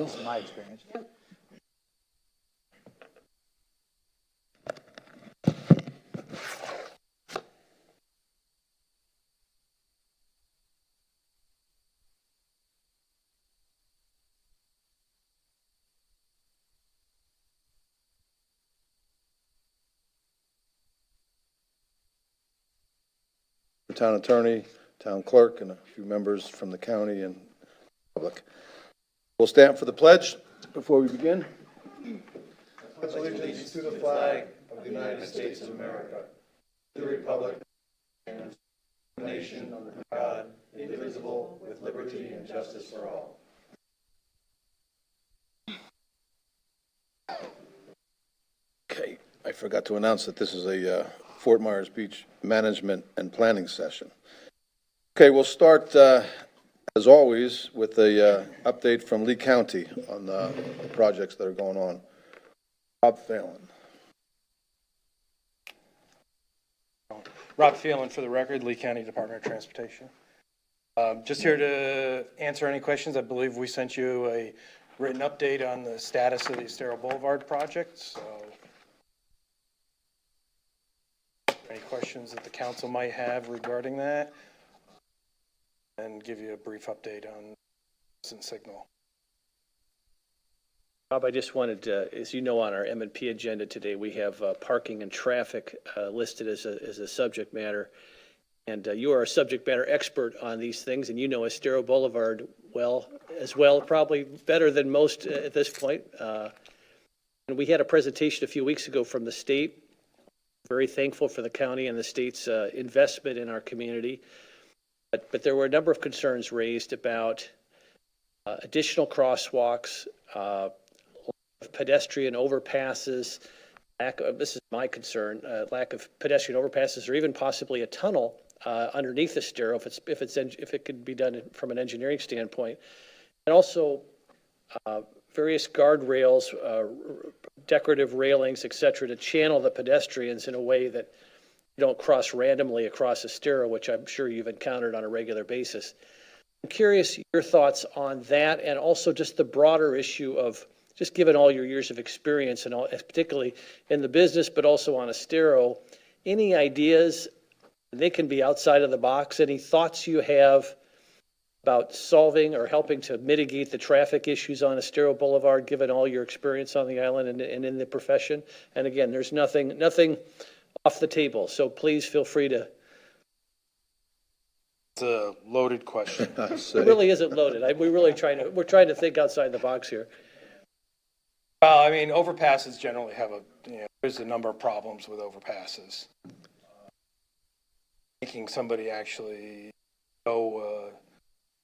least in my experience. The town attorney, town clerk, and a few members from the county and public. We'll stand for the pledge before we begin. I pledge allegiance to the flag of the United States of America, to the republic and the nation under God, indivisible, with liberty and justice for all. Okay, I forgot to announce that this is a Fort Myers Beach management and planning session. Okay, we'll start, as always, with a update from Lee County on the projects that are going on. Rob Phelan. Rob Phelan for the record, Lee County Department of Transportation. Just here to answer any questions. I believe we sent you a written update on the status of the Estero Boulevard project. So any questions that the council might have regarding that, and give you a brief update on signal. Rob, I just wanted to, as you know, on our M&P agenda today, we have parking and traffic listed as a subject matter. And you are a subject matter expert on these things, and you know Estero Boulevard as well, probably better than most at this point. And we had a presentation a few weeks ago from the state. Very thankful for the county and the state's investment in our community. But there were a number of concerns raised about additional crosswalks, pedestrian overpasses, this is my concern, lack of pedestrian overpasses, or even possibly a tunnel underneath the Estero if it could be done from an engineering standpoint, and also various guardrails, decorative railings, etc., to channel the pedestrians in a way that you don't cross randomly across the Estero, which I'm sure you've encountered on a regular basis. I'm curious your thoughts on that, and also just the broader issue of, just given all your years of experience, and all, particularly in the business, but also on Estero, any ideas, they can be outside of the box, any thoughts you have about solving or helping to mitigate the traffic issues on Estero Boulevard, given all your experience on the island and in the profession? And again, there's nothing off the table, so please feel free to. It's a loaded question. It really isn't loaded. We're trying to think outside the box here. Well, I mean, overpasses generally have there's a number of problems with overpasses. Making somebody actually go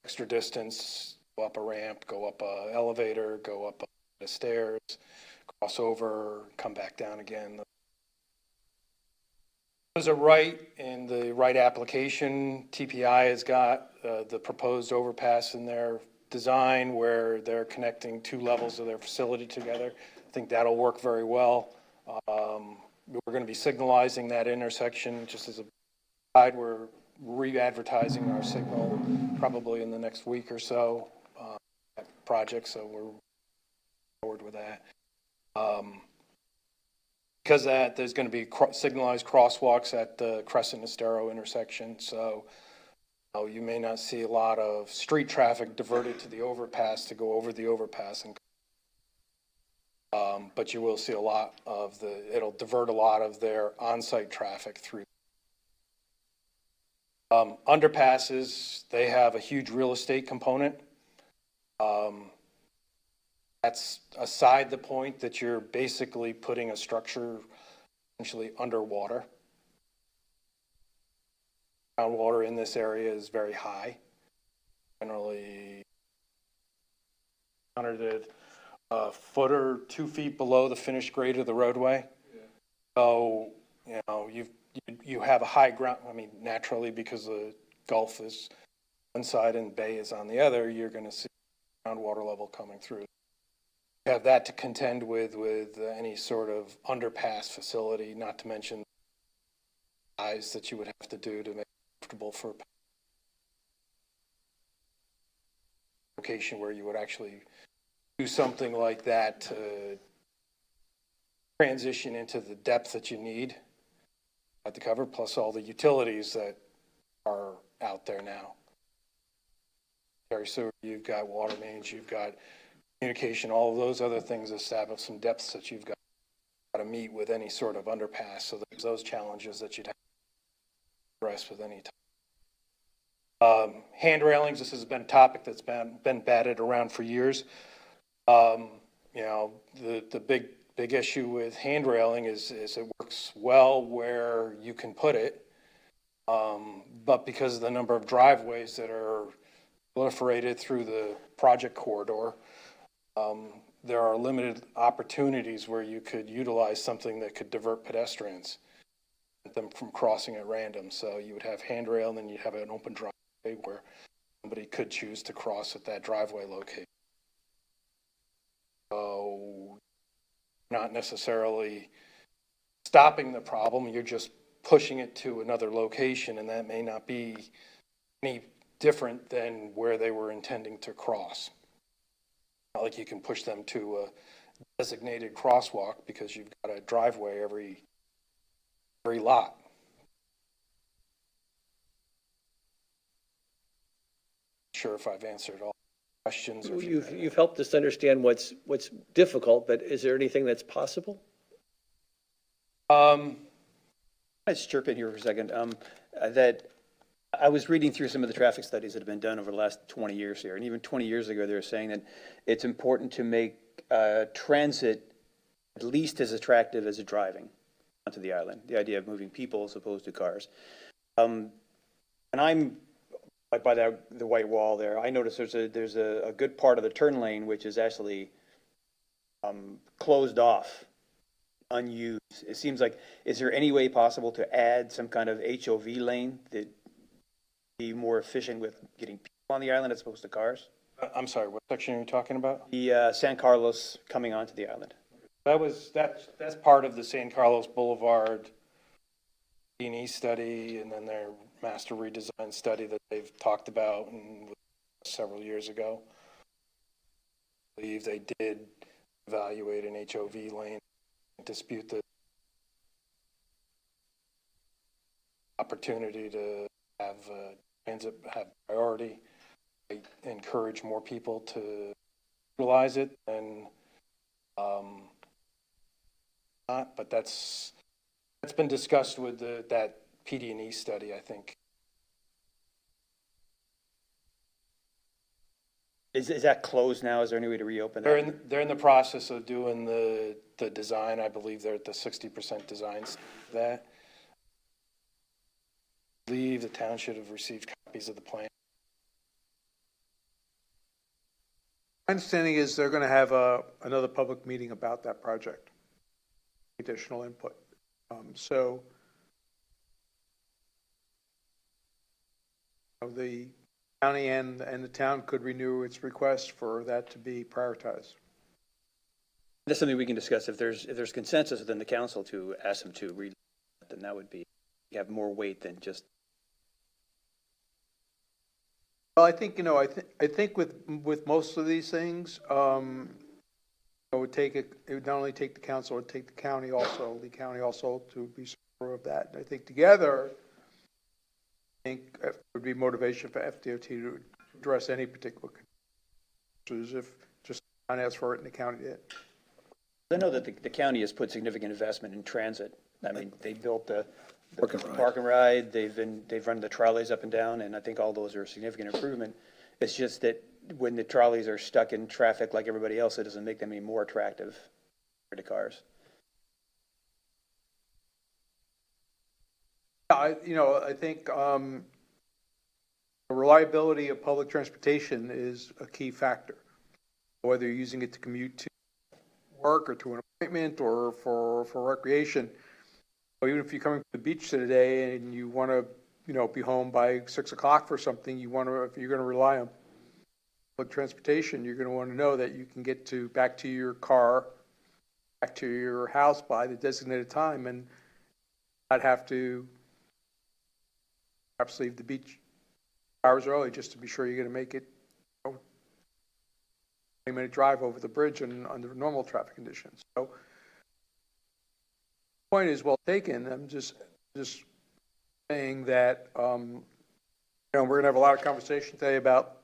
extra distance, go up a ramp, go up an elevator, go up the stairs, cross over, come back down again. Those are right in the right application. TPI has got the proposed overpass in their design where they're connecting two levels of their facility together. I think that'll work very well. We're going to be signalizing that intersection just as a guide. We're re-advertising our signal probably in the next week or so project, so we're forward with that. Because of that, there's going to be signalized crosswalks at the Crescent Estero intersection, so you may not see a lot of street traffic diverted to the overpass to go over the overpass, but you will see a lot of it'll divert a lot of their on-site traffic through. Underpasses, they have a huge real estate component. That's aside the point that you're basically putting a structure essentially underwater. Groundwater in this area is very high. Generally, under a foot or 2 feet below the finished grade of the roadway. Yeah. So, you have a high ground. I mean, naturally, because the Gulf is one side and Bay is on the other, you're going to see groundwater level coming through. You have that to contend with any sort of underpass facility, not to mention the size that you would have to do to make it comfortable for a location where you would actually do something like that to transition into the depth that you need at the cover, plus all the utilities that are out there now. Terry sewer, you've got water mains, you've got communication, all of those other things establish some depths that you've got to meet with any sort of underpass. So there's those challenges that you'd have to address with any time. Hand railings, this has been a topic that's been batted around for years. You know, the big issue with hand railing is it works well where you can put it. But because of the number of driveways that are proliferated through the project corridor, there are limited opportunities where you could utilize something that could divert pedestrians, them from crossing at random. So you would have handrail, and then you'd have an open driveway where somebody could choose to cross at that driveway location. So not necessarily stopping the problem, you're just pushing it to another location, and that may not be any different than where they were intending to cross. Not like you can push them to a designated crosswalk because you've got a driveway every lot. Sure if I've answered all questions. Or You've helped us understand what's difficult, but is there anything that's possible? I just chirp in here for a second. That I was reading through some of the traffic studies that have been done over the last 20 years here, and even 20 years ago, they were saying that it's important to make transit at least as attractive as driving onto the island. The idea of moving people as opposed to cars. And I'm like by the white wall there. I noticed there's a good part of the turn lane which is actually closed off, unused. It seems like, is there any way possible to add some kind of HOV lane that be more efficient with getting people on the island as opposed to cars? I'm sorry, what section are you talking about? The San Carlos coming onto the island. That's part of the San Carlos Boulevard D&E study, and then their master redesign study that they've talked about several years ago. I believe they did evaluate an HOV lane, dispute the opportunity to have transit have priority. I encourage more people to utilize it and not, but that's been discussed with that PD&E study, I think. Is that closed now? Is there any way to reopen that? They're in the process of doing the design. I believe they're at the 60% design stage of that. I believe the town should have received copies of the plan. My understanding is they're going to have another public meeting about that project, additional input. So the county and the town could renew its request for that to be prioritized. That's something we can discuss. If there's consensus within the council to ask them to read, then that would be, have more weight than just. Well, I think, I think with most of these things, it would not only take the council, it would take the county also to be supportive of that. And I think together, I think it would be motivation for FDOT to address any particular issues if just the town asked for it and the county did. I know that the county has put significant investment in transit. I mean, they built the park and ride. They've run the trolleys up and down, and I think all those are a significant improvement. It's just that when the trolleys are stuck in traffic like everybody else, it doesn't make them any more attractive to cars. I think the reliability of public transportation is a key factor, whether you're using it to commute to work or to an appointment or for recreation. Or even if you're coming to the beach today and you want to, be home by 6 o'clock for something, if you're going to rely on public transportation, you're going to want to know that you can get back to your car, back to your house by the designated time and not have to perhaps leave the beach hours early just to be sure you're going to make it 20-minute drive over the bridge and under normal traffic conditions. So point is well taken. I'm just saying that, we're going to have a lot of conversation today about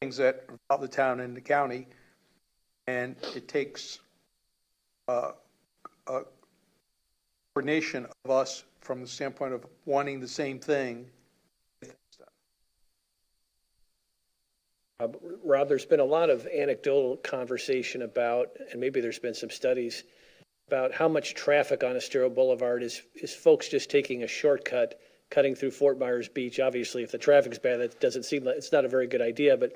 things that involve the town and the county, and it takes a coordination of us from the standpoint of wanting the same thing. Rob, there's been a lot of anecdotal conversation about, and maybe there's been some studies about how much traffic on Estero Boulevard is folks just taking a shortcut, cutting through Fort Myers Beach. Obviously, if the traffic's bad, that doesn't seem like, it's not a very good idea, but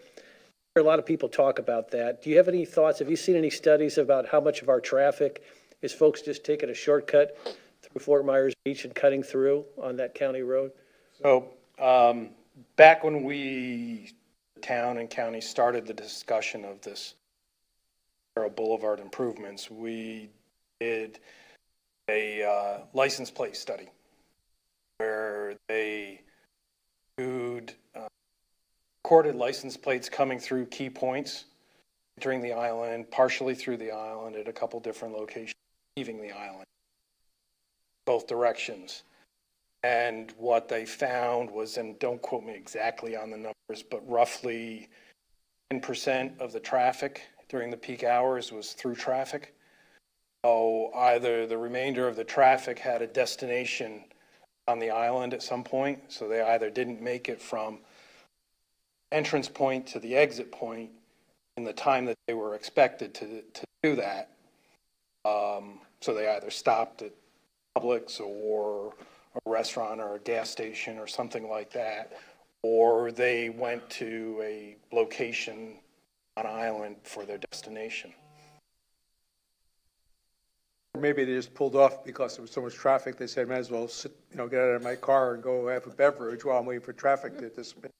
a lot of people talk about that. Do you have any thoughts? Have you seen any studies about how much of our traffic is folks just taking a shortcut through Fort Myers Beach and cutting through on that county road? So, back when the town and county started the discussion of this Boulevard improvements, we did a license plate study where they recorded license plates coming through key points, entering the island, partially through the island at a couple different locations, leaving the island, both directions. And what they found was, and don't quote me exactly on the numbers, but roughly 10% of the traffic during the peak hours was through traffic. So either the remainder of the traffic had a destination on the island at some point, so they either didn't make it from entrance point to the exit point in the time that they were expected to do that. So they either stopped at Publix or a restaurant or a gas station or something like that, or they went to a location on island for their destination. Or maybe they just pulled off because there was so much traffic, they said, might as well sit, get out of my car and go have a beverage while I'm waiting for traffic to dissipate.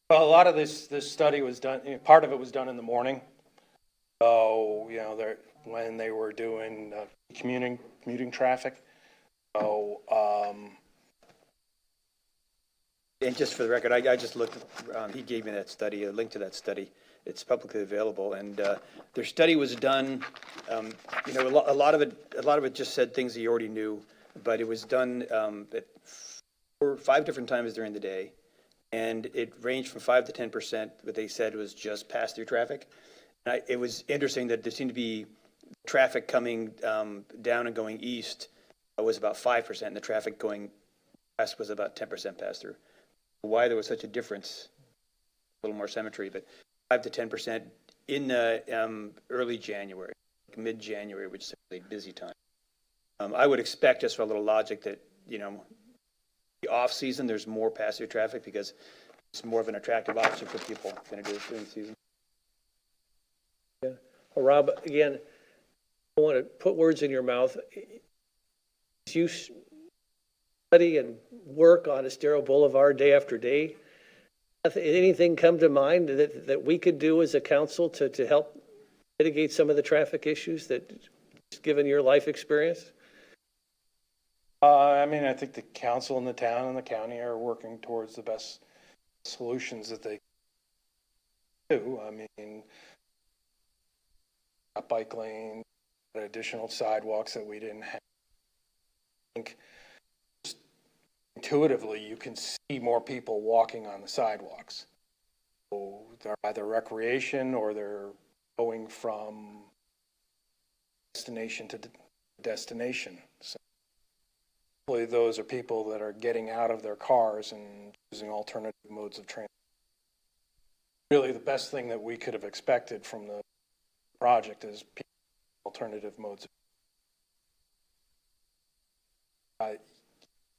Well, a lot of this study was done, part of it was done in the morning. So, when they were doing commuting traffic. So, And just for the record, I just looked, he gave me that study, a link to that study. It's publicly available, and their study was done, a lot of it just said things that you already knew, but it was done at 5 different times during the day, and it ranged from 5 to 10%, what they said was just pass-through traffic. And it was interesting that there seemed to be traffic coming down and going east was about 5%, and the traffic going west was about 10% pass-through. Why there was such a difference, a little more symmetry, but 5 to 10% in early January, mid-January, which is a really busy time. I would expect, just for a little logic, that, the off-season, there's more pass-through traffic because it's more of an attractive option for people than it is during the season. Yeah. Well, Rob, again, I want to put words in your mouth. As you study and work on Estero Boulevard day after day, anything come to mind that we could do as a council to help mitigate some of the traffic issues that, given your life experience? I think the council and the town and the county are working towards the best solutions that they do. A bike lane, additional sidewalks that we didn't have. I think just intuitively you can see more people walking on the sidewalks. So they're either recreation or they're going from destination to destination. So hopefully those are people that are getting out of their cars and using alternative modes of transport. Really the best thing that we could have expected from the project is alternative modes.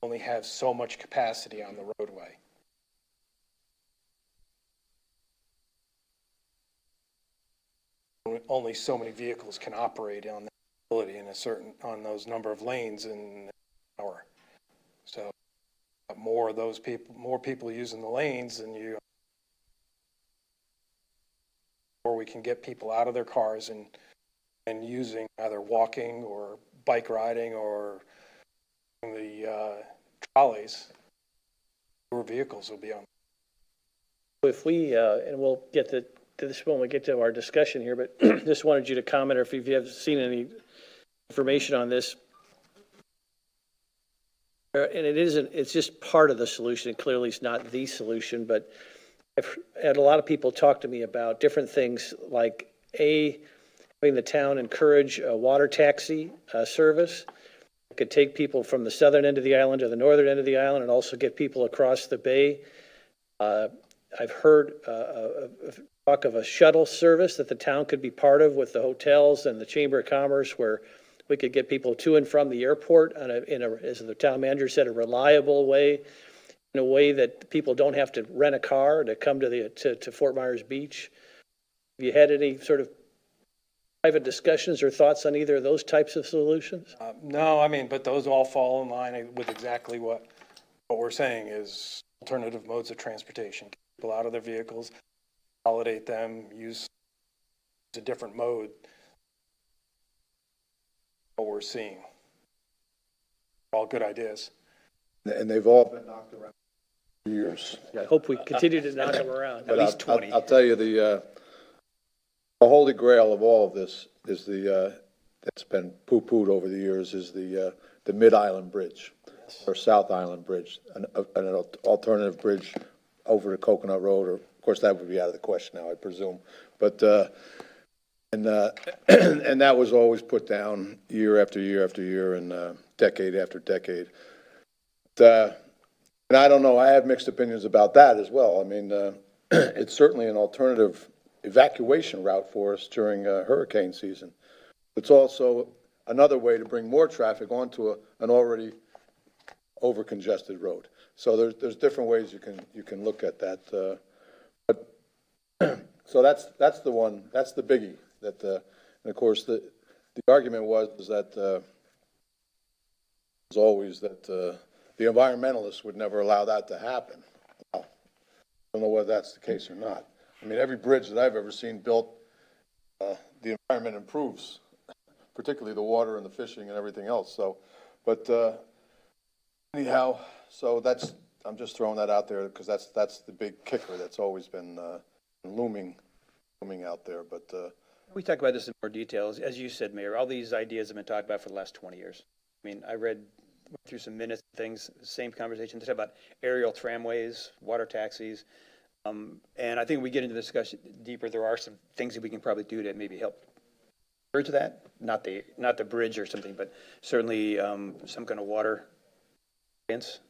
Only have so much capacity on the roadway. Only so many vehicles can operate on that ability on those number of lanes in an hour. So more people using the lanes, and or we can get people out of their cars and using either walking or bike riding or the trolleys, fewer vehicles will be on. If we, and we'll get to to this when we get to our discussion here, but just wanted you to comment, or if you have seen any information on this. And it's just part of the solution. It clearly is not the solution, but I've had a lot of people talk to me about different things like having the town encourage a water taxi service. It could take people from the southern end of the island to the northern end of the island and also get people across the bay. I've heard talk of a shuttle service that the town could be part of with the hotels and the Chamber of Commerce, where we could get people to and from the airport as the town manager said, a reliable way, in a way that people don't have to rent a car to come to Fort Myers Beach. Have you had any sort of private discussions or thoughts on either of those types of solutions? No, I mean, but those all fall in line with exactly what we're saying is alternative modes of transportation. Get people out of their vehicles, consolidate them, use a different mode. What we're seeing. All good ideas. And they've all been knocked around for years. I hope we continue to knock them around. At least 20. I'll tell you, the holy grail of all of this is that's been poo-pooed over the years, is the Mid-Island Bridge, or South Island Bridge, an alternative bridge over to Coconut Road, or, of course, that would be out of the question now, I presume. But, and that was always put down year after year after year and decade after decade. And I don't know, I have mixed opinions about that as well. I mean, it's certainly an alternative evacuation route for us during hurricane season. It's also another way to bring more traffic onto an already over-congested road. So there's different ways you can look at that. But so that's the one, that's the biggie. That and of course the argument was that was always that the environmentalists would never allow that to happen. Well, I don't know whether that's the case or not. I mean, every bridge that I've ever seen built, the environment improves, particularly the water and the fishing and everything else. So, but anyhow, so I'm just throwing that out there because that's the big kicker that's always been looming out there. But We talk about this in more detail. As you said, Mayor, all these ideas have been talked about for the last 20 years. I mean, I went through some minutes, things, same conversation. They talk about aerial tramways, water taxis. And I think we get into the discussion deeper. There are some things that we can probably do to maybe help bridge that. Not the bridge or something, but certainly some kind of water fence.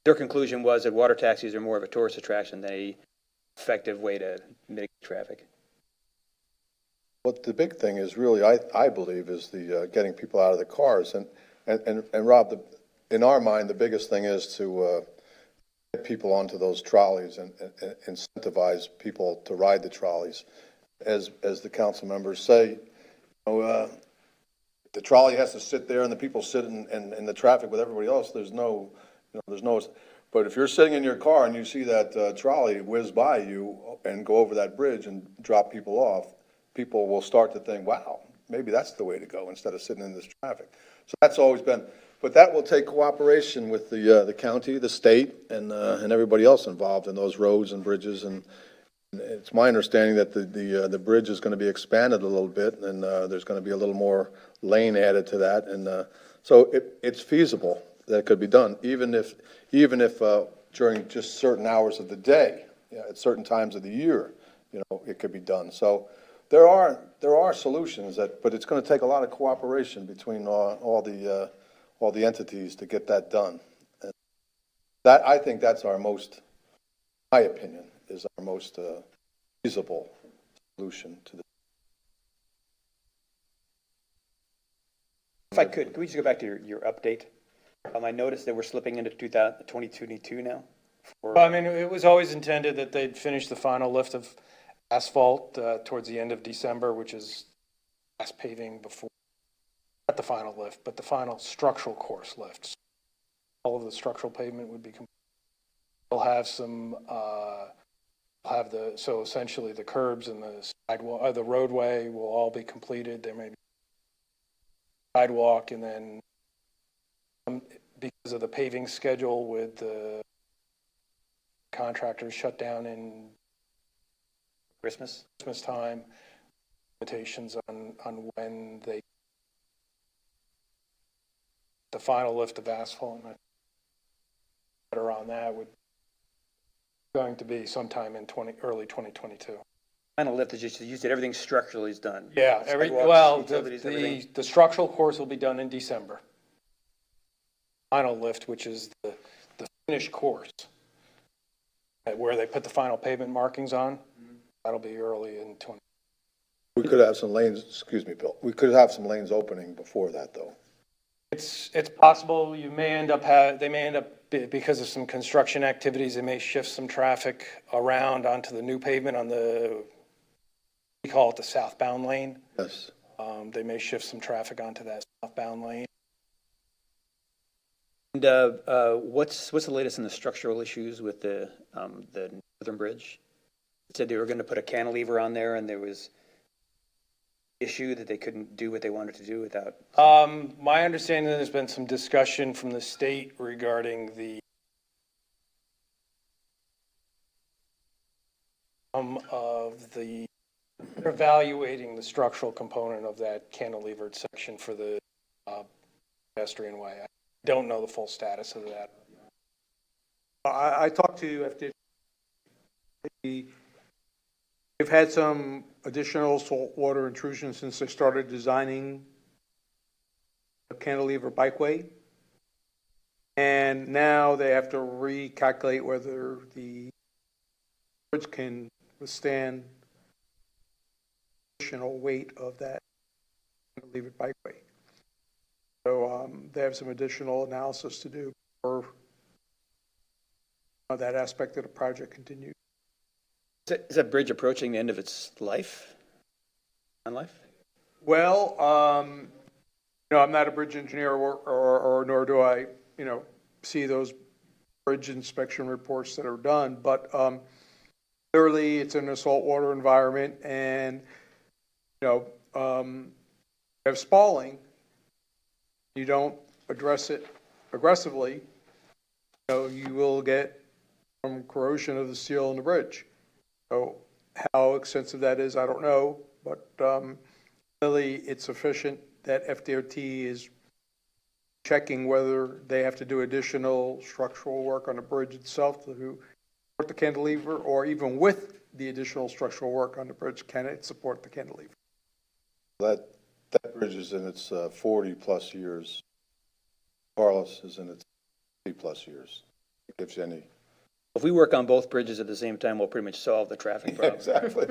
Their conclusion was that water taxis are more of a tourist attraction than an effective way to mitigate traffic. what the big thing is really, I believe, is the getting people out of the cars. And Rob, in our mind, the biggest thing is to get people onto those trolleys and incentivize people to ride the trolleys. As the council members say, the trolley has to sit there and the people sit in the traffic with everybody else. There's no, but if you're sitting in your car and you see that trolley whiz by you and go over that bridge and drop people off, people will start to think, wow, maybe that's the way to go instead of sitting in this traffic. So that's always been, but that will take cooperation with the county, the state, and everybody else involved in those roads and bridges. And it's my understanding that the bridge is going to be expanded a little bit, and there's going to be a little more lane added to that. And so it's feasible that it could be done, even if during just certain hours of the day, at certain times of the year, it could be done. So there are solutions but it's going to take a lot of cooperation between all the entities to get that done. And that, I think, that's our most, my opinion, is our most feasible solution to this. If I could we just go back to your update? I noticed that we're slipping into 2022 now. Well, I mean, it was always intended that they'd finish the final lift of asphalt towards the end of December, which is last paving before, not the final lift, but the final structural course lift. All of the structural pavement would be complete. They'll have some, so essentially the curbs and the sidewalk, the roadway will all be completed. There may be sidewalk, and then because of the paving schedule with the contractors shut down in Christmas? Christmas time, limitations on when the final lift of asphalt, and better on that would going to be sometime in early 2022. Final lift is just, you said everything structurally is done. Yeah, Sidewalks, utilities, everything. the structural course will be done in December. Final lift, which is the finished course, where they put the final pavement markings on, that'll be early in 20. We could have some lanes, excuse me, Bill, we could have some lanes opening before that, though. It's possible they may end up, because of some construction activities, they may shift some traffic around onto the new pavement on we call it the southbound lane. Yes. They may shift some traffic onto that southbound lane. And what's the latest in the structural issues with the Northern Bridge? It said they were going to put a cantilever on there, and there was issue that they couldn't do what they wanted to do without. My understanding, there's been some discussion from the state regarding they're evaluating the structural component of that cantilevered section for the pedestrian way. I don't know the full status of that. I talked to FDOT. They've had some additional saltwater intrusion since they started designing a cantilever bikeway. And now they have to recalculate whether the bridge can withstand additional weight of that cantilevered bikeway. So they have some additional analysis to do before that aspect of the project continues. Is that bridge approaching the end of its life? On life? Well, I'm not a bridge engineer or nor do I, see those bridge inspection reports that are done, but clearly it's in a saltwater environment and, you have spalling, you don't address it aggressively, you will get some corrosion of the steel in the bridge. So how extensive that is, I don't know, but clearly it's sufficient that FDOT is checking whether they have to do additional structural work on the bridge itself to support the cantilever, or even with the additional structural work on the bridge, can it support the cantilever? That bridge is in its 40-plus years. Carlos is in its 50-plus years. It gives you any. If we work on both bridges at the same time, we'll pretty much solve the traffic problem. Exactly.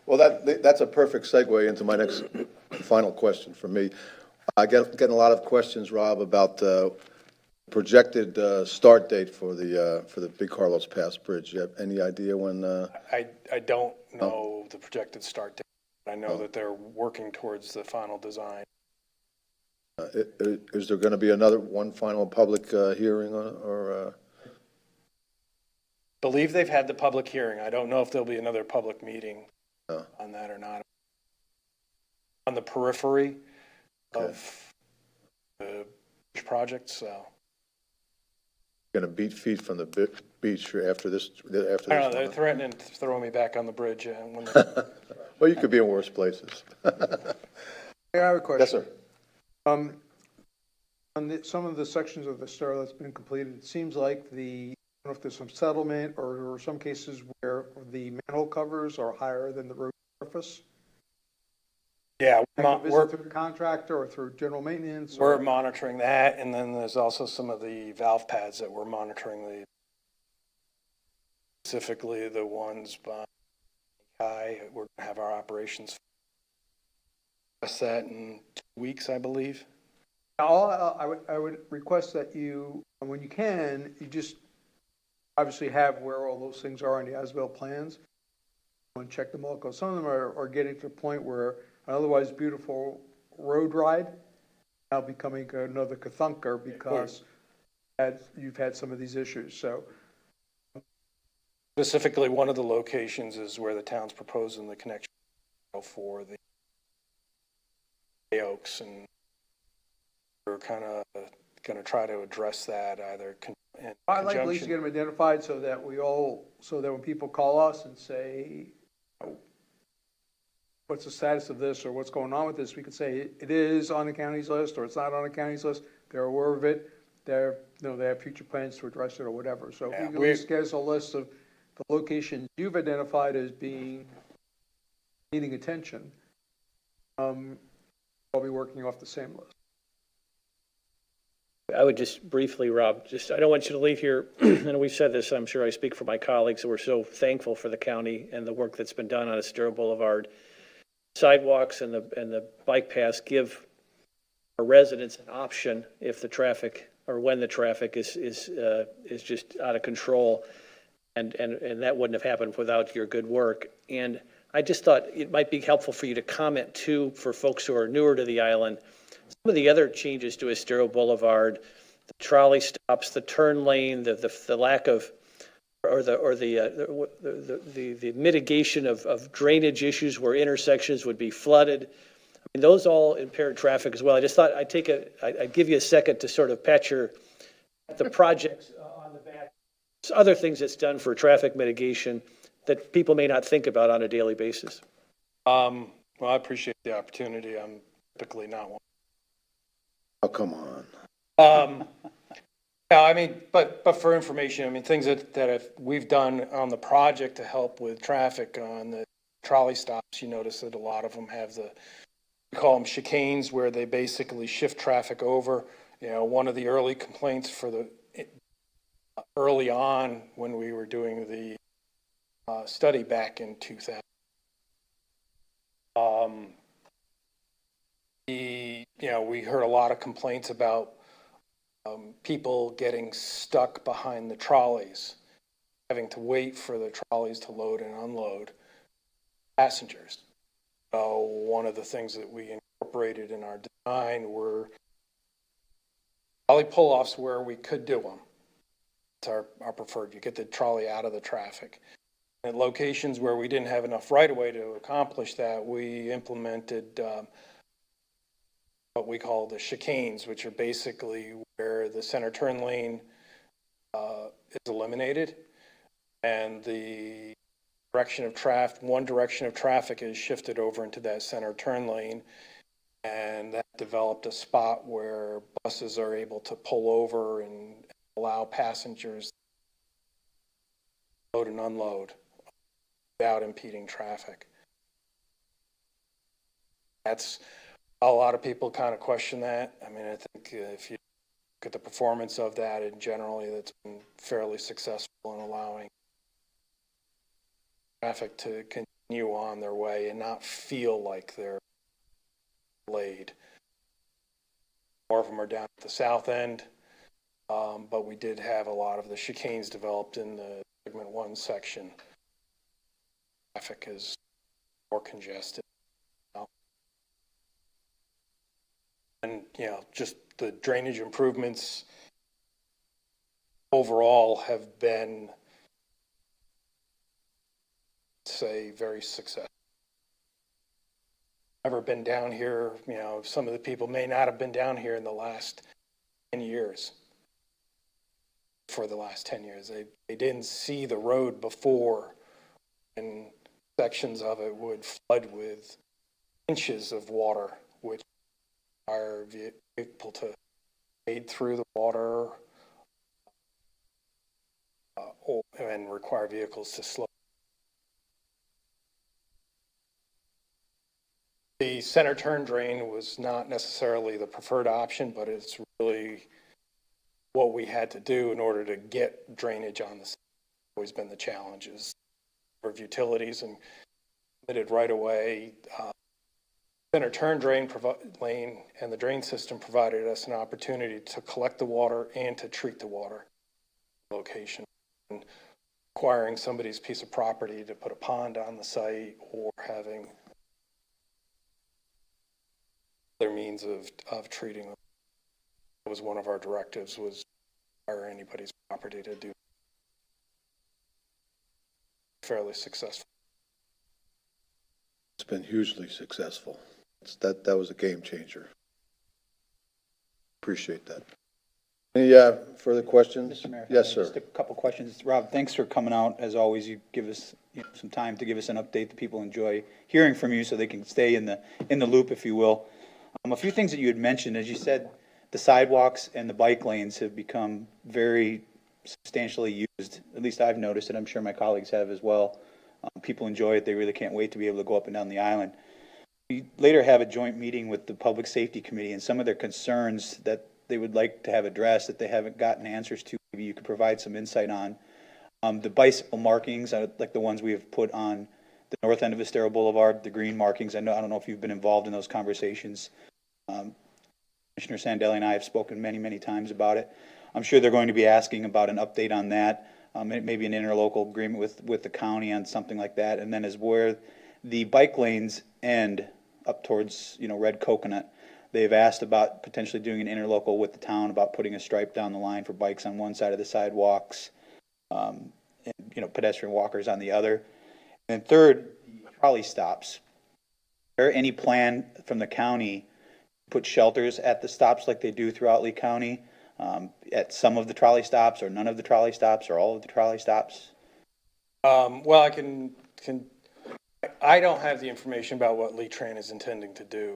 Well, that's a perfect segue into my next final question for me. I getting a lot of questions, Rob, about projected start date for the Big Carlos Pass Bridge. You have any idea when? I don't know the projected start date. I know that they're working towards the final design. Is there going to be one final public hearing on it, or? Believe they've had the public hearing. I don't know if there'll be another public meeting on that or not. On the periphery of the project, so. Going to beat feet from the beach after this? I don't know, they're threatening to throw me back on the bridge. Well, you could be in worse places. I have a question. Yes, sir. On some of the sections of the STAR that's been completed, it seems like I don't know if there's some settlement or some cases where the manhole covers are higher than the road surface. Yeah, We're through the contractor or through general maintenance. we're monitoring that, and then there's also some of the valve pads that we're monitoring, specifically the ones by High. We're going to have our operations test that in 2 weeks, I believe. I would request that you, when you can, you just obviously have where all those things are on the as-built plans and check them all, because some of them are getting to the point where an otherwise beautiful road ride now becoming another kathunker because you've had some of these issues. So Specifically, one of the locations is where the town's proposing the connection for the Oaks, and we're kind of going to try to address that either in I'd like at least to conjunction. get them identified so that when people call us and say, what's the status of this or what's going on with this, we could say it is on the county's list or it's not on the county's list. They're aware of it. They're, they have future plans to address it or whatever. So if we can at least get us a list of the locations you've identified as being, needing attention, I'll be working off the same list. I would just briefly, Rob, I don't want you to leave here, and we've said this, I'm sure I speak for my colleagues, we're so thankful for the county and the work that's been done on Estero Boulevard. Sidewalks and the bike paths give our residents an option if the traffic, or when the traffic is just out of control. And that wouldn't have happened without your good work. And I just thought it might be helpful for you to comment too, for folks who are newer to the island, some of the other changes to Estero Boulevard, the trolley stops, the turn lane, the lack of, or the mitigation of drainage issues where intersections would be flooded. I mean, those all impaired traffic as well. I just thought I'd give you a second to sort of pat the projects on the back. Other things that's done for traffic mitigation that people may not think about on a daily basis. Well, I appreciate the opportunity. I'm typically not one. Oh, come on. Yeah, I mean, but for information, I mean, things that we've done on the project to help with traffic on the trolley stops, you notice that a lot of them have we call them chicanes, where they basically shift traffic over. You know, one of the early complaints early on when we were doing the study back in 2000, we heard a lot of complaints about people getting stuck behind the trolleys, having to wait for the trolleys to load and unload passengers. So one of the things that we incorporated in our design were trolley pull-offs where we could do them. It's our preferred. You get the trolley out of the traffic. At locations where we didn't have enough right-of-way to accomplish that, we implemented what we call the chicanes, which are basically where the center turn lane is eliminated, and the one direction of traffic is shifted over into that center turn lane, and that developed a spot where buses are able to pull over and allow passengers to load and unload without impeding traffic. That's a lot of people kind of question that. I mean, I think if you look at the performance of that, and generally that's been fairly successful in allowing traffic to continue on their way and not feel like they're delayed. More of them are down at the south end, but we did have a lot of the chicanes developed in the segment 1 section. Traffic is more congested. And, just the drainage improvements overall have been, say, very successful. Never been down here, some of the people may not have been down here in the last 10 years. For the last 10 years, they didn't see the road before, and sections of it would flood with inches of water, which are able to wade through the water and require vehicles to slow. The center turn drain was not necessarily the preferred option, but it's really what we had to do in order to get drainage on the site. Always been the challenges of utilities and committed right away. Center turn drain lane and the drain system provided us an opportunity to collect the water and to treat the water location. And acquiring somebody's piece of property to put a pond on the site or having other means of treating them. That was one of our directives, was acquire anybody's property to do. Fairly successful. It's been hugely successful. That was a game changer. Appreciate that. Any further questions? Mr. Mayor? Yes, sir. Just a couple questions. Rob, thanks for coming out. As always, you give us some time to give us an update that people enjoy hearing from you so they can stay in the loop, if you will. A few things that you had mentioned, as you said, the sidewalks and the bike lanes have become very substantially used. At least I've noticed it. I'm sure my colleagues have as well. People enjoy it. They really can't wait to be able to go up and down the island. We later have a joint meeting with the Public Safety Committee, and some of their concerns that they would like to have addressed that they haven't gotten answers to, maybe you could provide some insight on. The bicycle markings, like the ones we have put on the north end of Estero Boulevard, the green markings. I don't know if you've been involved in those conversations. Commissioner Sandelli and I have spoken many, many times about it. I'm sure they're going to be asking about an update on that, maybe an interlocal agreement with the county on something like that. And then as where the bike lanes end up towards, Red Coconut, they've asked about potentially doing an interlocal with the town about putting a stripe down the line for bikes on one side of the sidewalks, and, pedestrian walkers on the other. And then third, trolley stops. Is there any plan from the county to put shelters at the stops like they do throughout Lee County, at some of the trolley stops, or none of the trolley stops, or all of the trolley stops? Well, I don't have the information about what Lee Tran is intending to do.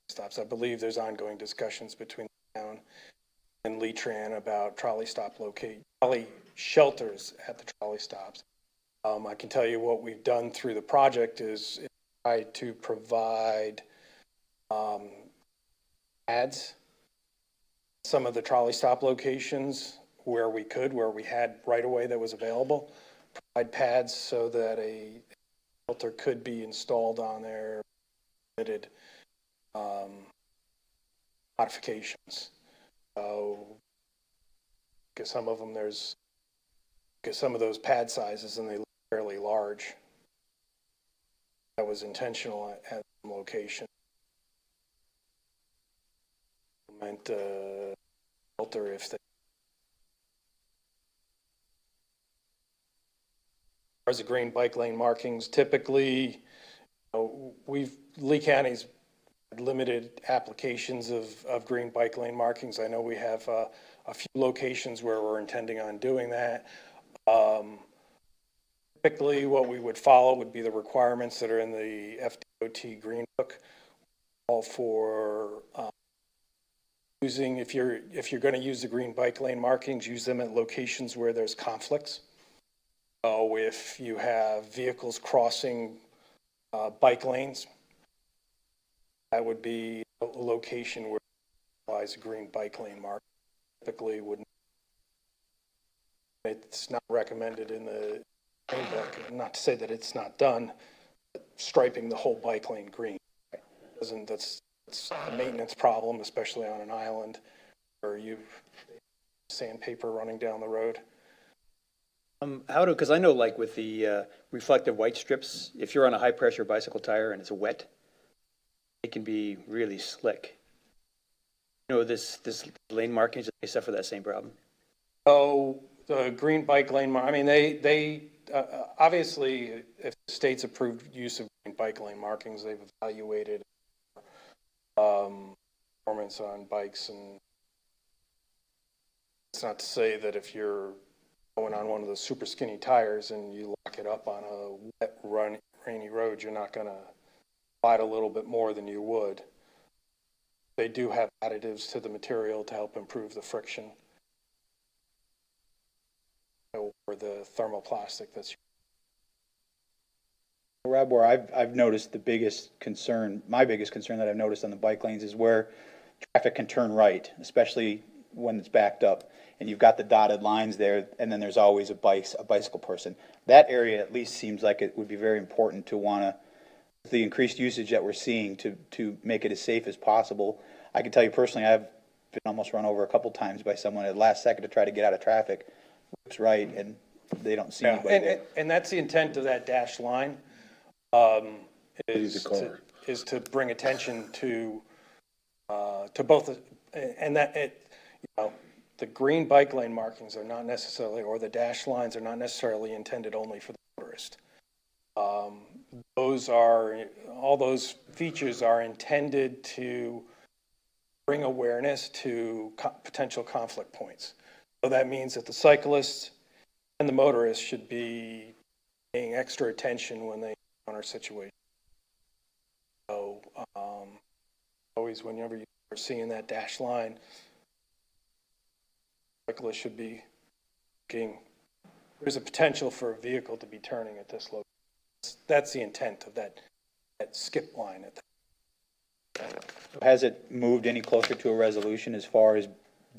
Stops. I believe there's ongoing discussions between the town and Lee Tran about trolley shelters at the trolley stops. I can tell you what we've done through the project is try to provide ads, some of the trolley stop locations where we had right of way that was available, provide pads so that a shelter could be installed on there, limited modifications. So, because some of them some of those pad sizes and they look fairly large. That was intentional at some location. Meant shelter if they. As far as the green bike lane markings, typically, Lee County's limited applications of green bike lane markings. I know we have a few locations where we're intending on doing that. Typically, what we would follow would be the requirements that are in the FDOT Green Book. All for using, if you're going to use the green bike lane markings, use them at locations where there's conflicts. So if you have vehicles crossing bike lanes, that would be a location where it applies a green bike lane mark. Typically wouldn't. It's not recommended in the green book. Not to say that it's not done, but striping the whole bike lane green. That's a maintenance problem, especially on an island where you've sandpaper running down the road. Because I know like with the reflective white strips, if you're on a high pressure bicycle tire and it's wet, it can be really slick. This lane markings, they suffer that same problem. Oh, the green bike lane, they obviously, if the state's approved use of green bike lane markings, they've evaluated performance on bikes, and it's not to say that if you're going on one of those super skinny tires and you lock it up on a wet, rainy road, you're not going to slide a little bit more than you would. They do have additives to the material to help improve the friction or the thermoplastic that's. Rob, where I've noticed my biggest concern that I've noticed on the bike lanes is where traffic can turn right, especially when it's backed up, and you've got the dotted lines there, and then there's always a bicycle person. That area at least seems like it would be very important to want to, the increased usage that we're seeing, to make it as safe as possible. I can tell you personally, I've been almost run over a couple times by someone at the last second to try to get out of traffic, whips right, and they don't see anybody there. And that's the intent of that dashed line, is to bring attention to both, and that the green bike lane markings are not necessarily, or the dash lines are not necessarily intended only for the motorist. All those features are intended to bring awareness to potential conflict points. So that means that the cyclists and the motorists should be paying extra attention when they encounter situations. So always whenever you are seeing that dashed line, cyclists should be looking. There's a potential for a vehicle to be turning at this location. That's the intent of that skip line at that. Has it moved any closer to a resolution as far as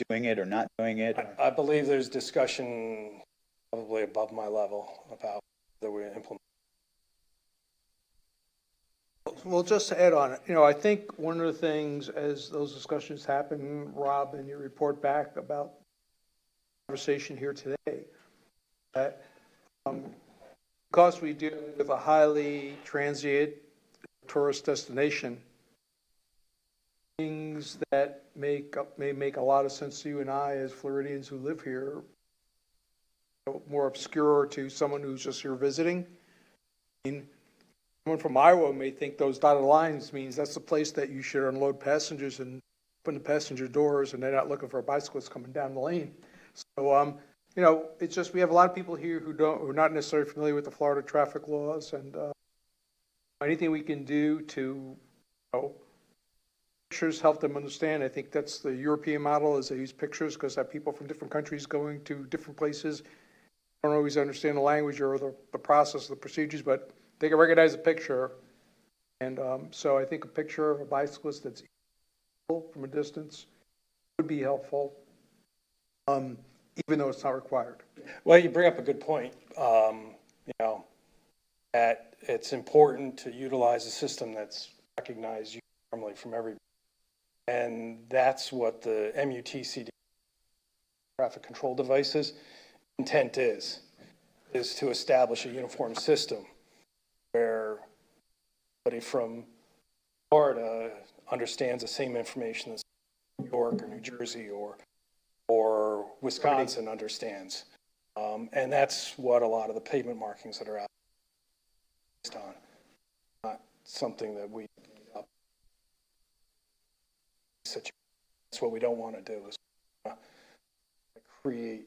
doing it or not doing it? I believe there's discussion probably above my level about whether we implement. Well, just to add on, I think one of the things as those discussions happen, Rob, and you report back about conversation here today, that because we deal with a highly transient tourist destination, things that may make a lot of sense to you and I as Floridians who live here, more obscure to someone who's just here visiting. I mean, someone from Iowa may think those dotted lines means that's the place that you should unload passengers and open the passenger doors, and they're not looking for bicyclists coming down the lane. So, it's just, we have a lot of people here who are not necessarily familiar with the Florida traffic laws, and anything we can do to, pictures help them understand. I think that's the European model, is they use pictures because they have people from different countries going to different places. Don't always understand the language or the process, the procedures, but they can recognize a picture. And so I think a picture of a bicyclist that's from a distance would be helpful, even though it's not required. Well, you bring up a good point. That it's important to utilize a system that's recognized uniformly from everybody. And that's what the MUTCD traffic control devices intent is to establish a uniform system where somebody from Florida understands the same information as New York or New Jersey or Wisconsin understands. And that's what a lot of the pavement markings that are out based on. Not something that we that's what we don't want to do, is create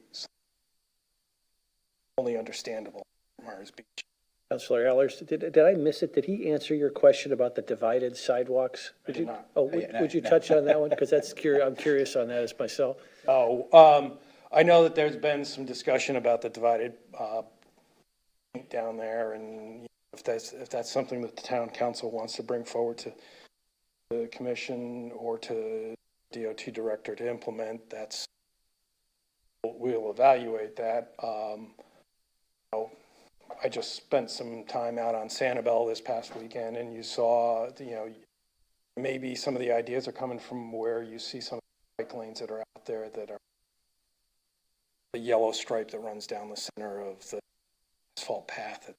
only understandable Myers Beach. Councilor Allers, did I miss it? Did he answer your question about the divided sidewalks? I did not. Oh, would you touch on that one? Because I'm curious on that as myself. I know that there's been some discussion about the divided down there, and if that's something that the town council wants to bring forward to the commission or to DOT director to implement, we'll evaluate that. I just spent some time out on Sanibel this past weekend, and you saw, maybe some of the ideas are coming from where you see some bike lanes that are out there that are the yellow stripe that runs down the center of the asphalt path.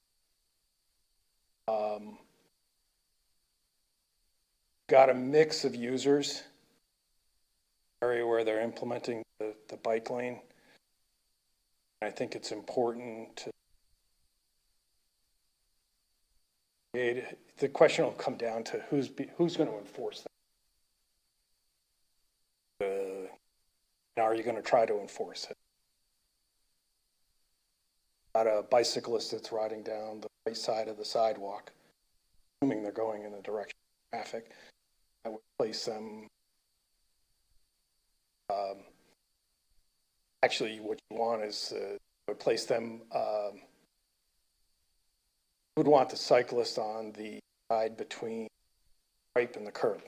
Got a mix of users, area where they're implementing the bike lane. I think it's important to the question will come down to who's going to enforce that. And are you going to try to enforce it? Not a bicyclist that's riding down the right side of the sidewalk, assuming they're going in the direction of traffic. I would place them. Actually, what you want is place them. Would want the cyclist on the side between the stripe and the curb.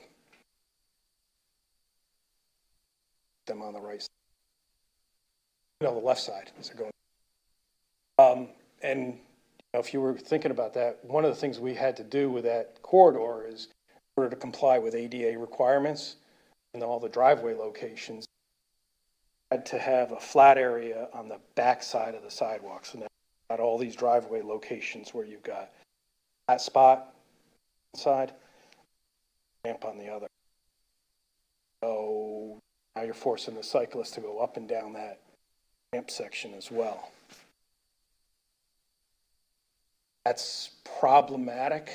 Them on the right side. The left side as they're going. And if you were thinking about that, one of the things we had to do with that corridor is, in order to comply with ADA requirements and all the driveway locations, had to have a flat area on the back side of the sidewalk. So now got all these driveway locations where you've got that spot side, ramp on the other. So now you're forcing the cyclist to go up and down that ramp section as well. That's problematic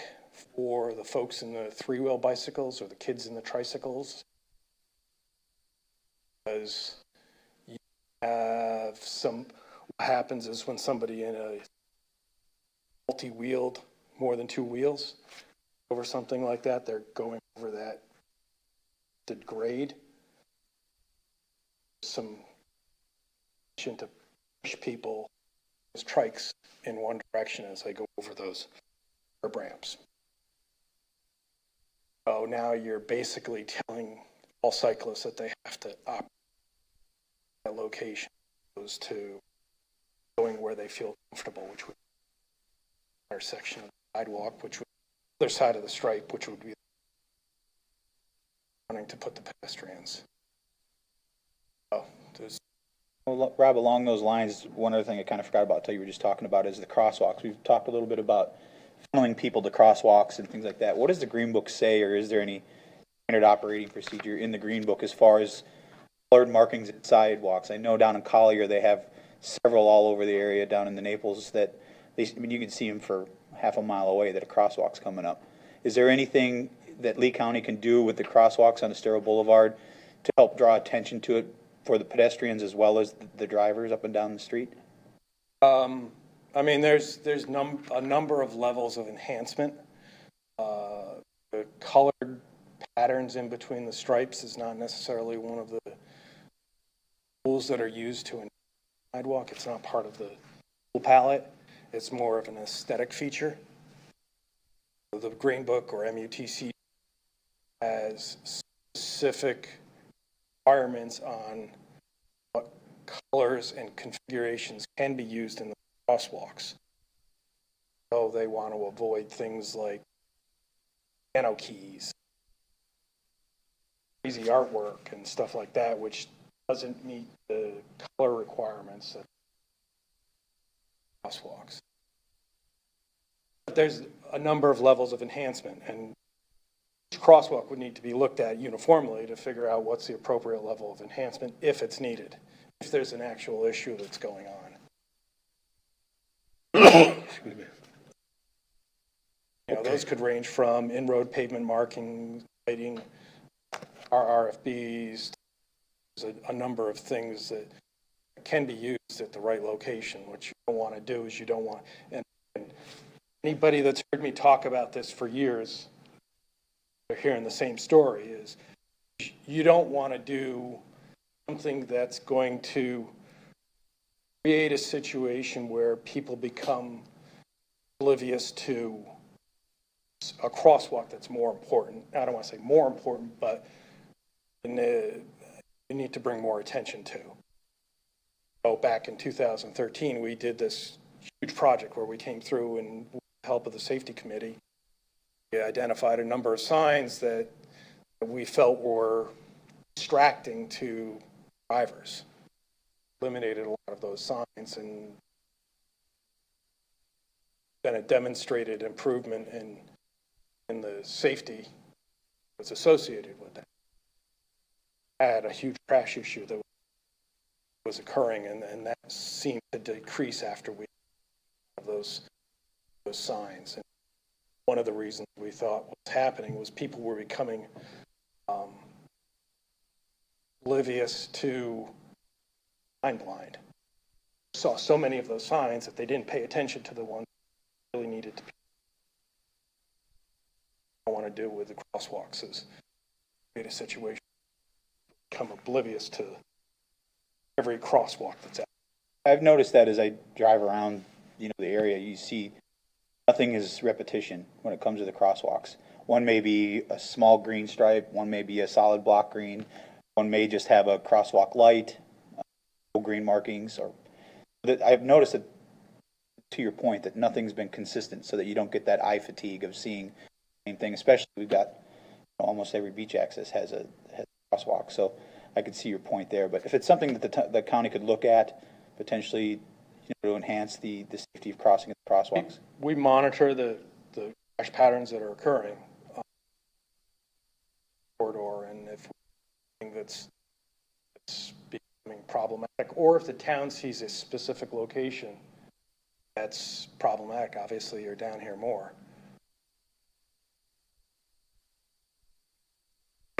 for the folks in the three-wheel bicycles or the kids in the tricycles. because you have what happens is when somebody in a multi-wheeled, more than two wheels, over something like that, they're going over that the grade. Some to push people, those trikes, in one direction as they go over those curb ramps. So now you're basically telling all cyclists that they have to opt that location as opposed to going where they feel comfortable, which would be our section of the sidewalk, which would be the other side of the stripe, which would be wanting to put the pedestrians. Oh, there's Well, Rob, along those lines, one other thing I kind of forgot about until you were just talking about is the crosswalks. We've talked a little bit about funneling people to crosswalks and things like that. What does the Green Book say, or is there any standard operating procedure in the Green Book as far as colored markings at sidewalks? I know down in Collier they have several all over the area, down in the Naples, that I mean, you can see them for half a mile away that a crosswalk's coming up. Is there anything that Lee County can do with the crosswalks on Estero Boulevard to help draw attention to it for the pedestrians as well as the drivers up and down the street? I mean, there's a number of levels of enhancement. The colored patterns in between the stripes is not necessarily one of the tools that are used to enhance the sidewalk. It's not part of the tool palette. It's more of an aesthetic feature. The Green Book or MUTC has specific requirements on what colors and configurations can be used in the crosswalks. So they want to avoid things like piano keys, crazy artwork and stuff like that, which doesn't meet the color requirements of crosswalks. But there's a number of levels of enhancement, and each crosswalk would need to be looked at uniformly to figure out what's the appropriate level of enhancement if it's needed, if there's an actual issue that's going on. Excuse me. You know, those could range from in-road pavement marking, lighting, RFBs. There's a number of things that can be used at the right location. What you don't want to do is you don't want, and anybody that's heard me talk about this for years, they're hearing the same story, is you don't want to do something that's going to create a situation where people become oblivious to a crosswalk that's more important. I don't want to say more important, but you need to bring more attention to. So back in 2013, we did this huge project where we came through and with the help of the safety committee, we identified a number of signs that we felt were distracting to drivers. Eliminated a lot of those signs, and then it demonstrated improvement in the safety that's associated with that. Had a huge crash issue that was occurring, and that seemed to decrease after we had those signs. And one of the reasons we thought was happening was people were becoming oblivious to sign blind. Saw so many of those signs that they didn't pay attention to the ones that really needed to be. I want to do with the crosswalks is create a situation, become oblivious to every crosswalk that's out. I've noticed that as I drive around, the area, you see nothing is repetition when it comes to the crosswalks. One may be a small green stripe, one may be a solid block green, one may just have a crosswalk light, green markings, or that I've noticed that, to your point, that nothing's been consistent so that you don't get that eye fatigue of seeing the same thing. Especially we've got almost every beach access has a crosswalk, so I could see your point there. But if it's something that the county could look at potentially to enhance the safety of crossing the crosswalks. We monitor the crash patterns that are occurring corridor, and if we think that's becoming problematic, or if the town sees a specific location that's problematic, obviously you're down here more.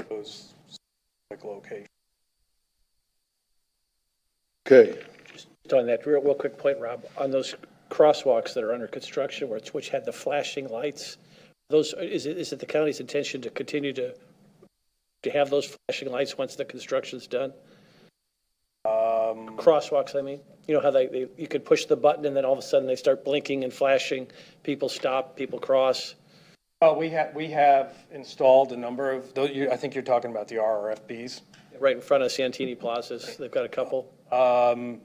Those specific locations. Okay, Just on that real quick point, Rob, on those crosswalks that are under construction, which had the flashing lights, is it the county's intention to continue to have those flashing lights once the construction's done? Crosswalks, I mean, you know how you could push the button and then all of a sudden they start blinking and flashing, people stop, people cross. We have installed a number of, I think you're talking about the RRFBs. Right in front of Santini Plazas, they've got a couple Um,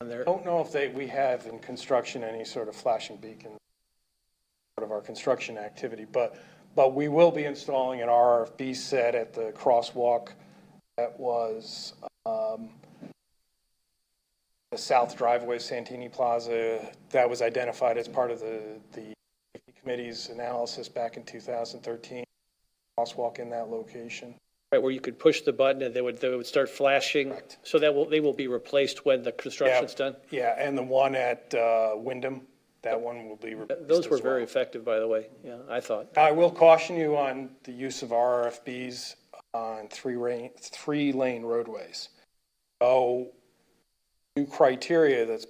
on there. Don't know if we have in construction any sort of flashing beacon part of our construction activity, but we will be installing an RRFB set at the crosswalk that was the south driveway of Santini Plaza. That was identified as part of the committee's analysis back in 2013. Crosswalk in that location. Right, where you could push the button and they would start flashing. Correct. So they will be replaced when the construction's done? Yeah, and the one at Wyndham, that one will be replaced Those were as very well. effective, by the way, yeah, I thought. I will caution you on the use of RRFBs on three-lane roadways. So, new criteria that's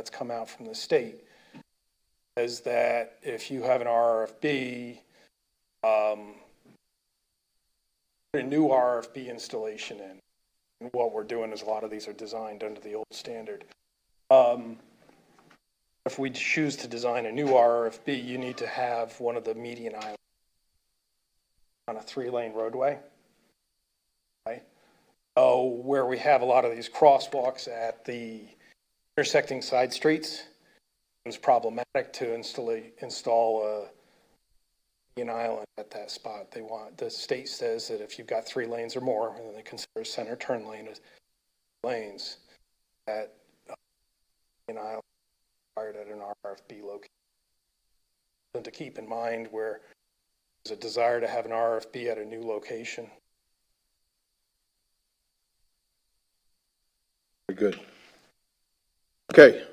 come out from the state is that if you have an RRFB, put a new RRFB installation in. And what we're doing is a lot of these are designed under the old standard. If we choose to design a new RRFB, you need to have one of the median islands on a three-lane roadway. Right? So where we have a lot of these crosswalks at the intersecting side streets, it's problematic to install a median island at that spot. The state says that if you've got 3 lanes or more, and they consider a center turn lane as lanes, that median island required at an RFB location. And to keep in mind where there's a desire to have an RFB at a new location. very good. Okay.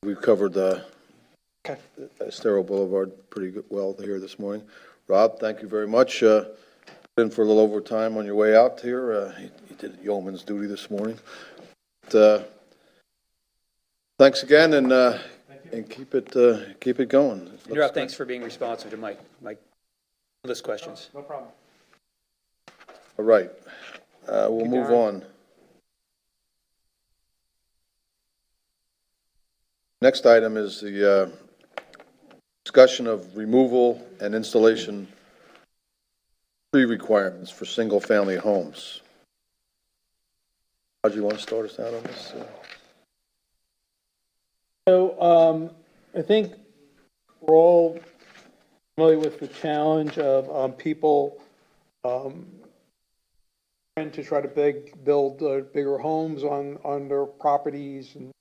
We've covered Okay. Estero Boulevard pretty good, well here this morning. Rob, thank you very much. Been for a little overtime on your way out here. You did yeoman's duty this morning. But, thanks again, and keep it going. Rob, thanks for being responsive to my list questions. No problem. All right, we'll move on. Next item is the discussion of removal and installation tree requirements for single-family homes. How do you want to start us out on this? So, I think we're all familiar with the challenge of people trying to try to build bigger homes on their properties and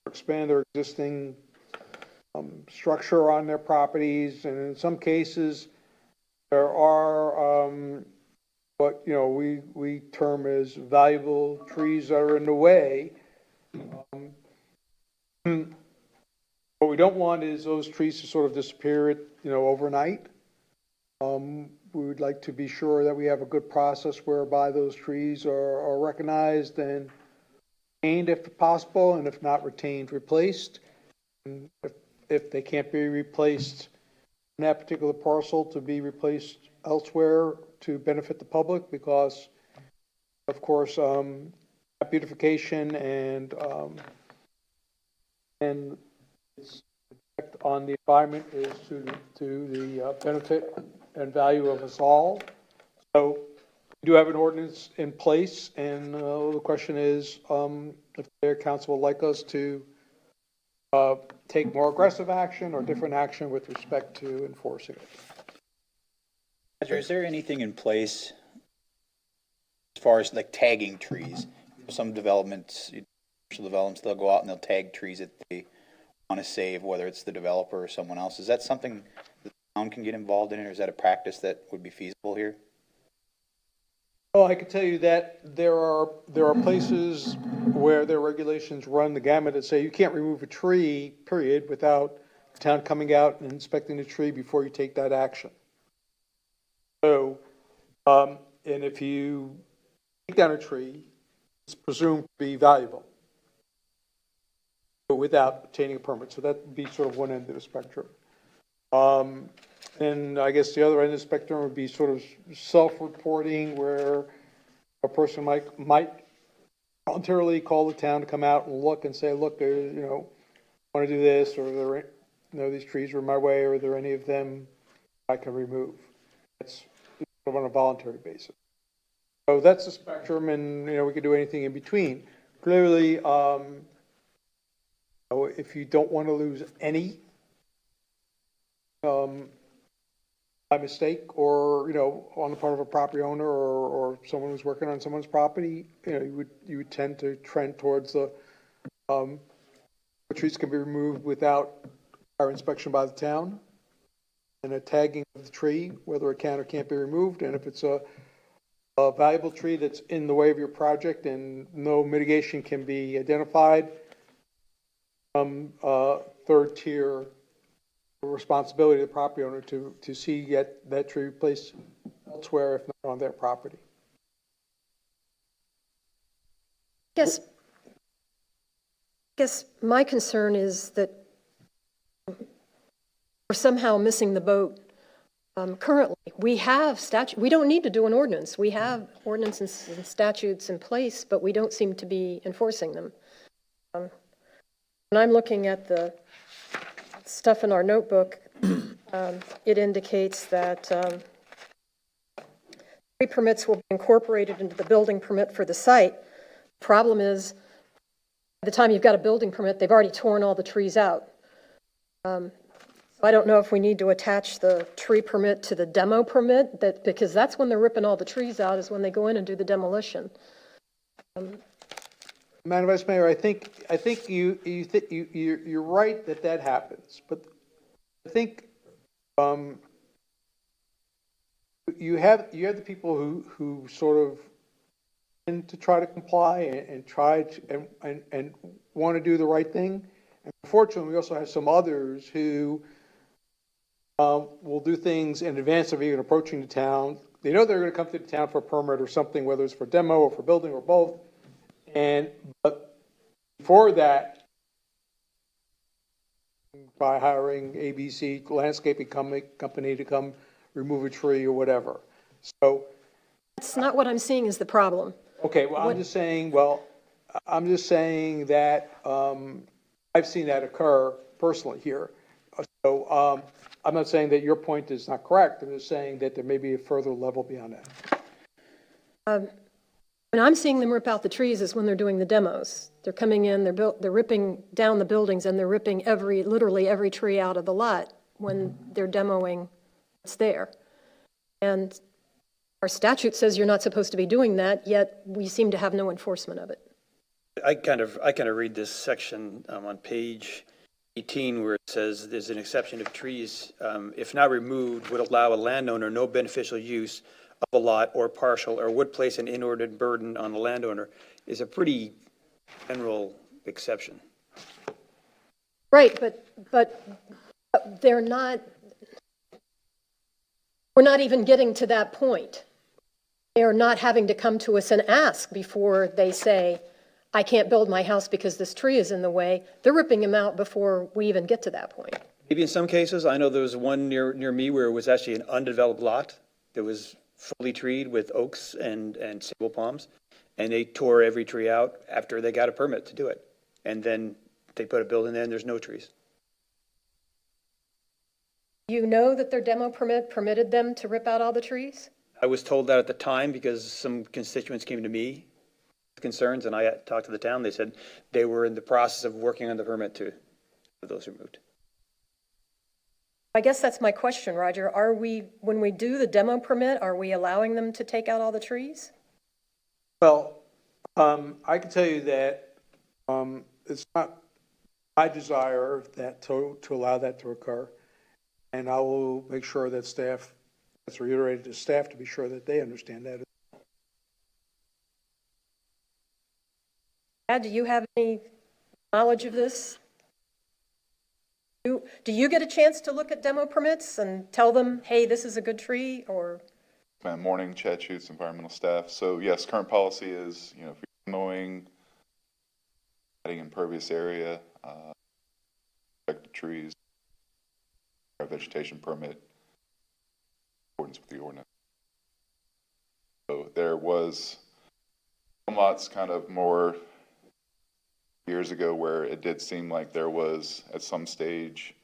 expand their existing structure on their properties. And in some cases, there are what we term as valuable trees that are in the way. What we don't want is those trees to sort of disappear, overnight. We would like to be sure that we have a good process whereby those trees are recognized and retained if possible, and if not retained, replaced. And if they can't be replaced in that particular parcel, to be replaced elsewhere to benefit the public, because, of course, beautification and its effect on the environment is to the benefit and value of us all. So we do have an ordinance in place, and the question is if the council would like us to take more aggressive action or different action with respect to enforcing it. Roger, is there anything in place as far as like tagging trees? Some developments, commercial developments, they'll go out and they'll tag trees that they want to save, whether it's the developer or someone else. Is that something the town can get involved in, or is that a practice that would be feasible here? Oh, I can tell you that there are places where their regulations run the gamut that say you can't remove a tree, period, without the town coming out and inspecting the tree before you take that action. So, and if you take down a tree is presumed to be valuable, but without obtaining a permit. So that would be sort of one end of the spectrum. And I guess the other end of the spectrum would be sort of self-reporting, where a person might voluntarily call the town to come out and look and say, look, want to do this, or these trees are in my way, or are there any of them I can remove? That's sort of on a voluntary basis. So that's the spectrum, and, we could do anything in between. Clearly, if you don't want to lose any, by mistake, or, on the part of a property owner or someone who's working on someone's property, you would tend to trend towards the trees can be removed without our inspection by the town, and a tagging of the tree, whether it can or can't be removed, and if it's a valuable tree that's in the way of your project and no mitigation can be identified, third tier responsibility of the property owner to see that tree replaced elsewhere, if not on their property. I guess my concern is that we're somehow missing the boat. Currently, we have we don't need to do an ordinance. We have ordinances and statutes in place, but we don't seem to be enforcing them. When I'm looking at the stuff in our notebook, it indicates that tree permits will be incorporated into the building permit for the site. Problem is, by the time you've got a building permit, they've already torn all the trees out. I don't know if we need to attach the tree permit to the demo permit, because that's when they're ripping all the trees out, is when they go in and do the demolition. Madam Vice Mayor, I think you're right that happens, but I think you have the people who sort of tend to try to comply and try to and want to do the right thing. And unfortunately, we also have some others who will do things in advance of even approaching the town. They know they're going to come to the town for a permit or something, whether it's for demo or for building or both. But before that, by hiring ABC landscaping company to come remove a tree or whatever. So That's not what I'm seeing is the problem. okay, well, I'm just saying that I've seen that occur personally here. So I'm not saying that your point is not correct. I'm just saying that there may be a further level beyond that. When I'm seeing them rip out the trees is when they're doing the demos. They're coming in, they're ripping down the buildings, and they're ripping literally every tree out of the lot when they're demoing what's there. And our statute says you're not supposed to be doing that, yet we seem to have no enforcement of it. I kind of read this section on page 18 where it says there's an exception of trees, if not removed, would allow a landowner no beneficial use of a lot or partial, or would place an inordinate burden on the landowner, is a pretty general exception. Right, but they're not, we're not even getting to that point. They're not having to come to us and ask before they say, I can't build my house because this tree is in the way. They're ripping them out before we even get to that point. Maybe in some cases, I know there was one near me where it was actually an undeveloped lot that was fully treed with oaks and sable palms, and they tore every tree out after they got a permit to do it. And then they put a building there and there's no trees. You know that their demo permit permitted them to rip out all the trees? I was told that at the time because some constituents came to me with concerns, and I talked to the town. They said they were in the process of working on the permit to have those removed. I guess that's my question, Roger. Are we, when we do the demo permit, are we allowing them to take out all the trees? Well, I can tell you that it's not my desire that to allow that to occur, and I will make sure that staff, that's reiterated to staff, to be sure that they understand that. Chad, do you have any knowledge of this? Do you get a chance to look at demo permits and tell them, hey, this is a good tree, or? Morning, Chad Schutz, environmental staff. So yes, current policy is, if you're mowing, adding impervious area, protected trees, our vegetation permit, in accordance with the ordinance. So there was some lots kind of more years ago where it did seem like there was at some stage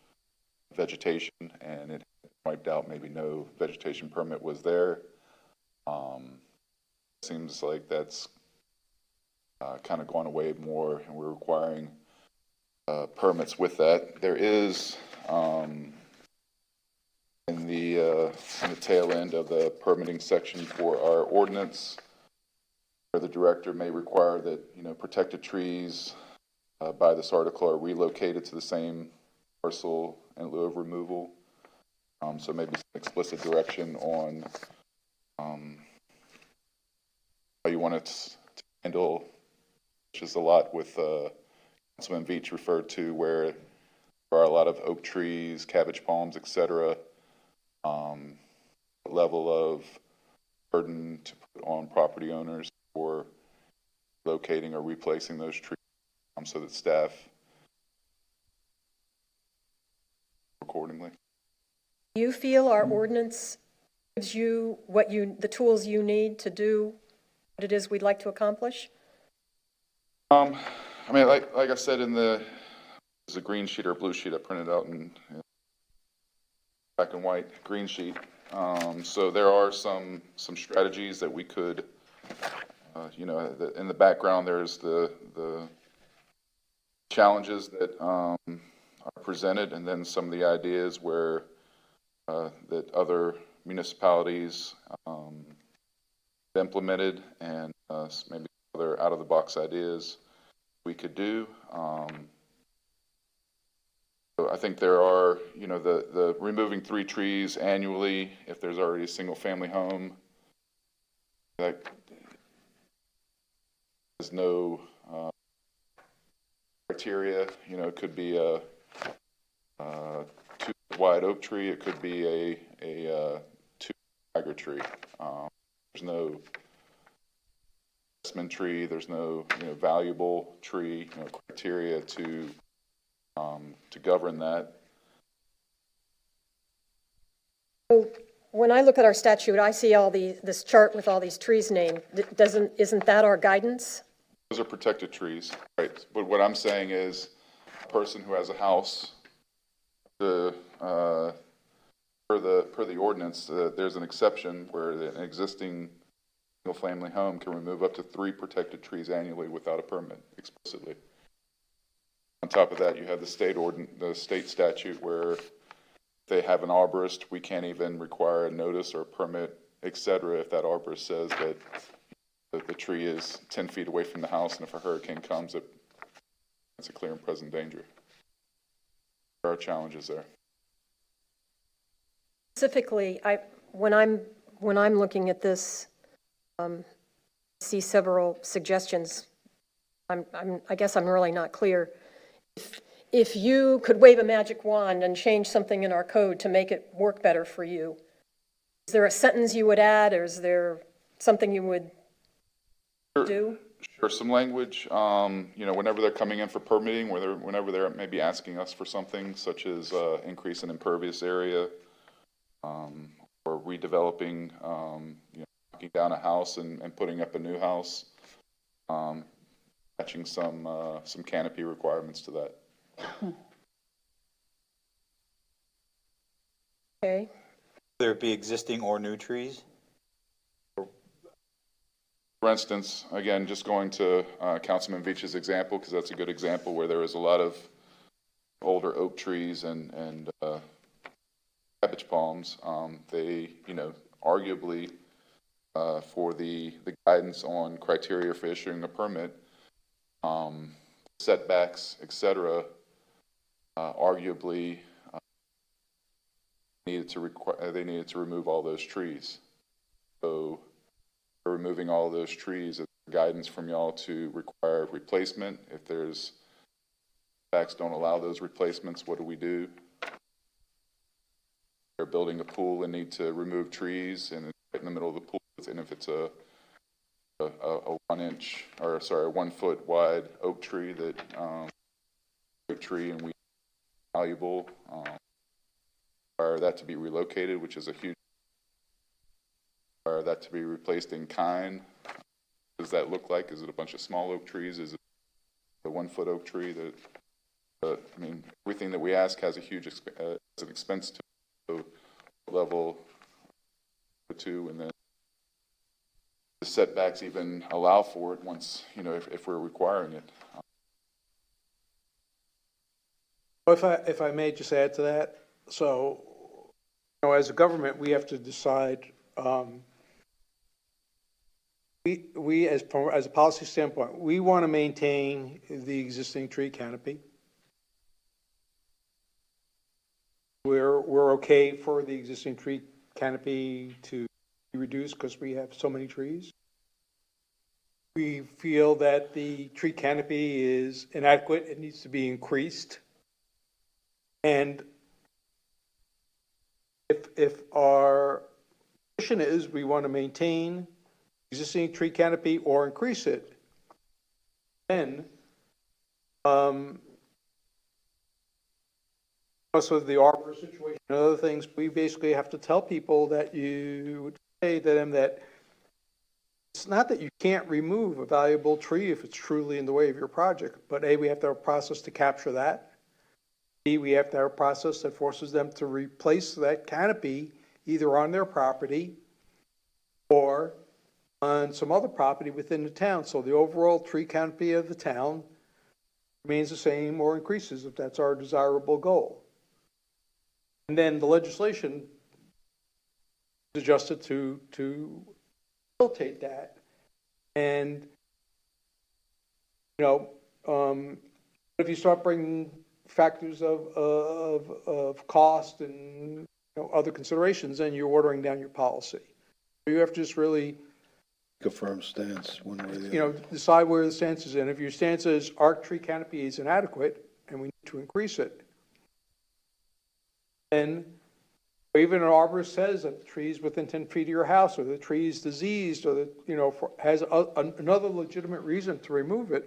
vegetation and it wiped out, maybe no vegetation permit was there. Seems like that's kind of gone away more and we're requiring permits with that. There is in the tail end of the permitting section for our ordinance, where the director may require that, you know, protected trees by this article are relocated to the same parcel in lieu of removal. So maybe some explicit direction on how you want it to handle, which is a lot with Councilman Veach referred to, where there are a lot of oak trees, cabbage palms, etc. Level of burden to put on property owners for locating or replacing those trees, so that staff accordingly. Do you feel our ordinance gives you the tools you need to do what it is we'd like to accomplish? I mean, like I said, there's a green sheet or a blue sheet I printed out in black and white green sheet. So there are some strategies that we could, you know, in the background there's the challenges that are presented, and then some of the ideas where that other municipalities implemented, and maybe other out-of-the-box ideas we could do. So I think there are, you know, the removing 3 trees annually if there's already a single-family home. That has no criteria. You know, it could be a 2-wide oak tree. It could be a 2-tiger tree. There's no investment tree. There's no, you know, valuable tree, you know, criteria to govern that. When I look at our statute, I see this chart with all these trees named. Isn't that our guidance? Those are protected trees, right? But what I'm saying is, a person who has a house, per the ordinance, there's an exception where an existing single-family home can remove up to 3 protected trees annually without a permit, explicitly. On top of that, you have the state statute where if they have an arborist, we can't even require a notice or a permit, et cetera, if that arborist says that the tree is 10 feet away from the house, and if a hurricane comes, it's a clear and present danger. There are challenges there. Specifically, when I'm looking at this, I see several suggestions. I guess I'm really not clear. If you could wave a magic wand and change something in our code to make it work better for you, is there a sentence you would add, or is there something you would do? Sure, some language, you know, whenever they're coming in for permitting, whenever they're maybe asking us for something such as increase in impervious area, or redeveloping, you know, knocking down a house and putting up a new house, matching some canopy requirements to that. Okay. Whether it be existing or new trees? For instance, again, just going to Councilman Veach's example, because that's a good example where there is a lot of older oak trees and cabbage palms. They, you know, arguably for the guidance on criteria for issuing a permit, setbacks, et cetera, arguably they needed to remove all those trees. So for removing all of those trees, it's guidance from y'all to require replacement. If there's facts don't allow those replacements, what do we do? They're building a pool and need to remove trees, and it's right in the middle of the pool, and if it's a a 1 inch, or sorry, a 1 foot wide oak tree that, oak tree and we valuable, require that to be relocated, which is a huge, require that to be replaced in kind. What does that look like? Is it a bunch of small oak trees? Is it the 1 foot oak tree that, I mean, everything that we ask has a huge, has an expense to level 2, and then the setbacks even allow for it once, you know, if we're requiring it. If I may just add to that, so, you know, as a government, we have to decide, we as a policy standpoint, we want to maintain the existing tree canopy. We're okay for the existing tree canopy to be reduced because we have so many trees. We feel that the tree canopy is inadequate, it needs to be increased. And if our position is we want to maintain existing tree canopy or increase it, then also the arbor situation and other things, we basically have to tell people that you would say to them that it's not that you can't remove a valuable tree if it's truly in the way of your project, but A, we have to have a process to capture that. B, we have to have a process that forces them to replace that canopy either on their property or on some other property within the town. So the overall tree canopy of the town remains the same or increases if that's our desirable goal. And then the legislation is adjusted to facilitate that. And, you know, if you start bringing factors of cost and, you know, other considerations, then you're watering down your policy. You have to just really Take a firm stance, one way or the other. you know, decide where the stance is in. If your stance is our tree canopy is inadequate and we need to increase it, then even an arborist says that the tree is within 10 feet of your house, or the tree is diseased, or that, you know, has another legitimate reason to remove it,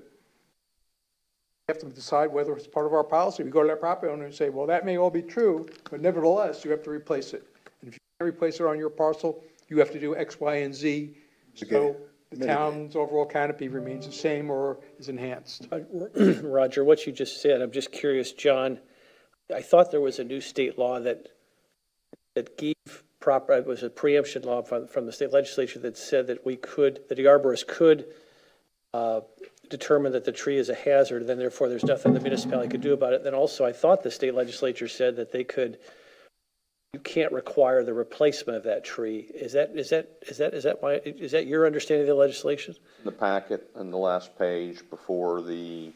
we have to decide whether it's part of our policy. We go to that property owner and say, well, that may all be true, but nevertheless, you have to replace it. And if you can't replace it on your parcel, you have to do X, Y, and Z, so the town's overall canopy remains the same or is enhanced. Roger, what you just said, I'm just curious, John, I thought there was a new state law that gave proper, it was a preemption law from the state legislature that said that that the arborist could determine that the tree is a hazard, and then therefore there's nothing the municipality could do about it. Then also, I thought the state legislature said that you can't require the replacement of that tree. Is that your understanding of the legislation? The packet on the last page before the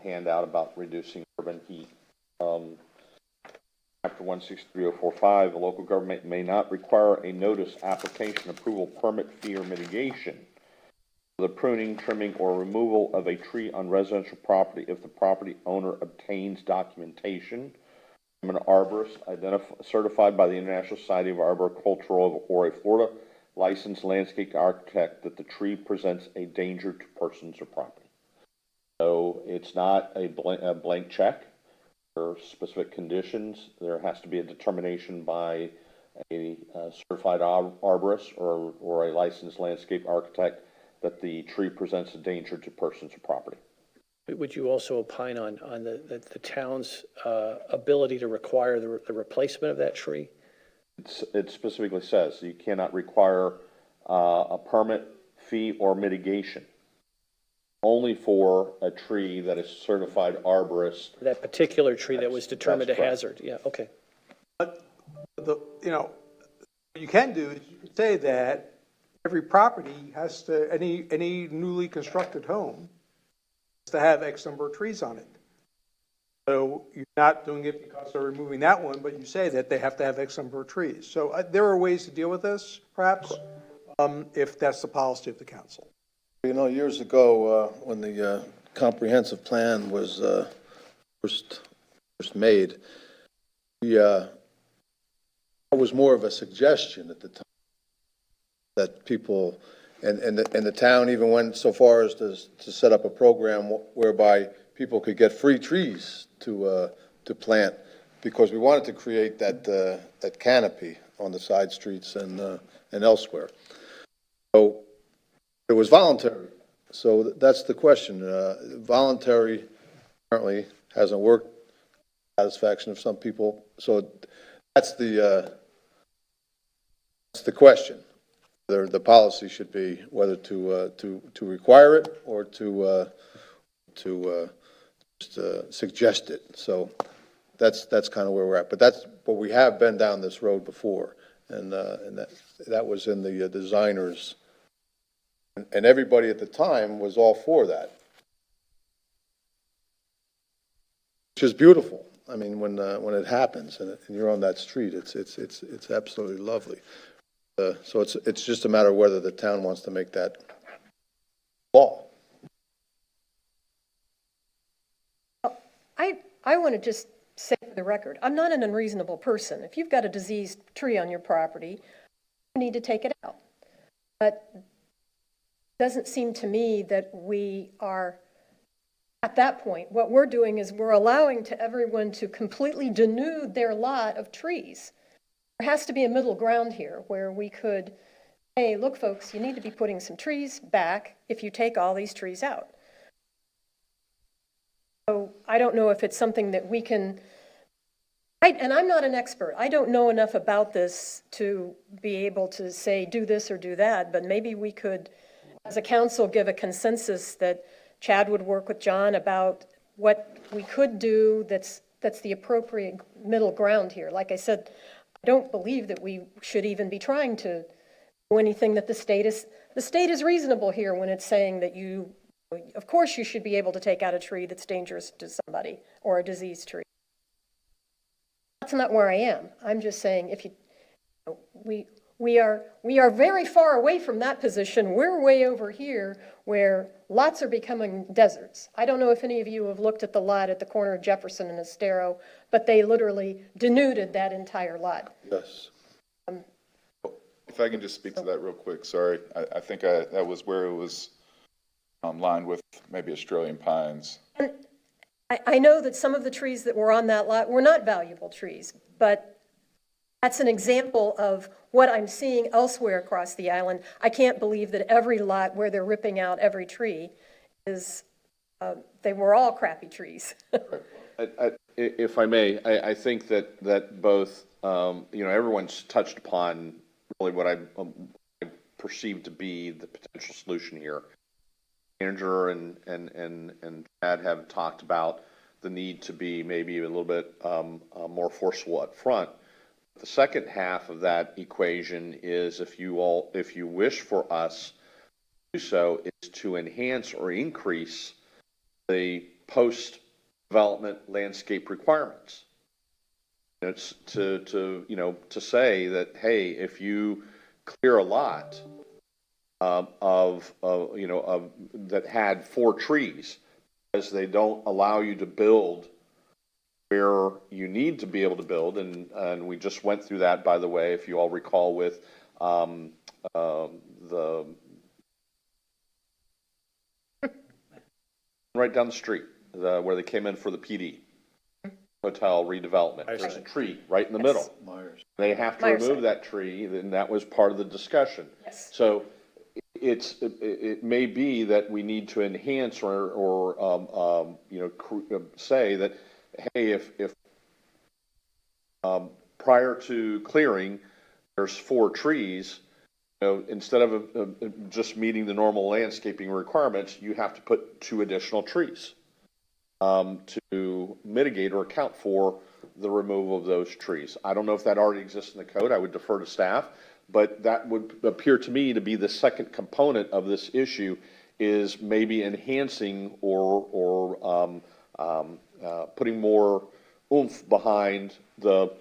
handout about reducing urban heat. Chapter 163045, a local government may not require a notice, application, approval, permit, fee, or mitigation for the pruning, trimming, or removal of a tree on residential property if the property owner obtains documentation from an arborist certified by the International Society of Arboricultural or a Florida licensed landscape architect that the tree presents a danger to persons or property. So it's not a blank check. There are specific conditions. There has to be a determination by a certified arborist or a licensed landscape architect that the tree presents a danger to persons or property. Would you also opine on the town's ability to require the replacement of that tree? It specifically says you cannot require a permit, fee, or mitigation. Only for a tree that is certified arborist. That particular tree that was determined a That's correct. hazard, yeah, okay. But you know, what you can do is you can say that every property has to, any newly constructed home has to have X number of trees on it. So you're not doing it because they're removing that one, but you say that they have to have X number of trees. So there are ways to deal with this, perhaps, if that's the policy of the council. You know, years ago, when the comprehensive plan was first made, it was more of a suggestion at the time that people And the town even went so far as to set up a program whereby people could get free trees to plant, because we wanted to create that canopy on the side streets and elsewhere. So it was voluntary. So that's the question. Voluntary apparently hasn't worked to the satisfaction of some people. So that's the question. The policy should be whether to require it or to just suggest it. So that's kind of where we're at. But we have been down this road before, and that was in the designers, and everybody at the time was all for that, which is beautiful. I mean, when it happens and you're on that street, it's absolutely lovely. So it's just a matter of whether the town wants to make that law. I want to just say for the record, I'm not an unreasonable person. If you've got a diseased tree on your property, you need to take it out. But it doesn't seem to me that we are at that point. What we're doing is we're allowing to everyone to completely denude their lot of trees. There has to be a middle ground here where we could, hey, look, folks, you need to be putting some trees back if you take all these trees out. So I don't know if it's something that we can, and I'm not an expert. I don't know enough about this to be able to say do this or do that, but maybe we could, as a council, give a consensus that Chad would work with John about what we could do that's the appropriate middle ground here. Like I said, I don't believe that we should even be trying to do anything that the state is reasonable here when it's saying that of course you should be able to take out a tree that's dangerous to somebody or a diseased tree. That's not where I am. I'm just saying we are very far away from that position. We're way over here where lots are becoming deserts. I don't know if any of you have looked at the lot at the corner of Jefferson and Estero, but they literally denuded that entire lot. Yes. If I can just speak to that real quick, sorry. I think that was where it was lined with maybe Australian pines. And I know that some of the trees that were on that lot were not valuable trees, but that's an example of what I'm seeing elsewhere across the island. I can't believe that every lot where they're ripping out every tree they were all crappy trees. If I may, I think that both, everyone's touched upon really what I perceive to be the potential solution here. Manager and Chad have talked about the need to be maybe a little bit more forceful up front. The second half of that equation is, if you wish for us to do so, is to enhance or increase the post-development landscape requirements. It's to say that, hey, if you clear a lot that had 4 trees, because they don't allow you to build where you need to be able to build, and we just went through that, by the way, if you all recall, with the right down the street, where they came in for the PD hotel redevelopment. There's a tree right in the middle. They have to remove that tree, and that was part of the discussion. Yes. So it may be that we need to enhance or say that, hey, if prior to clearing there's 4 trees, instead of just meeting the normal landscaping requirements, you have to put 2 additional trees to mitigate or account for the removal of those trees. I don't know if that already exists in the code. I would defer to staff, but that would appear to me to be the second component of this issue, is maybe enhancing or putting more oomph behind the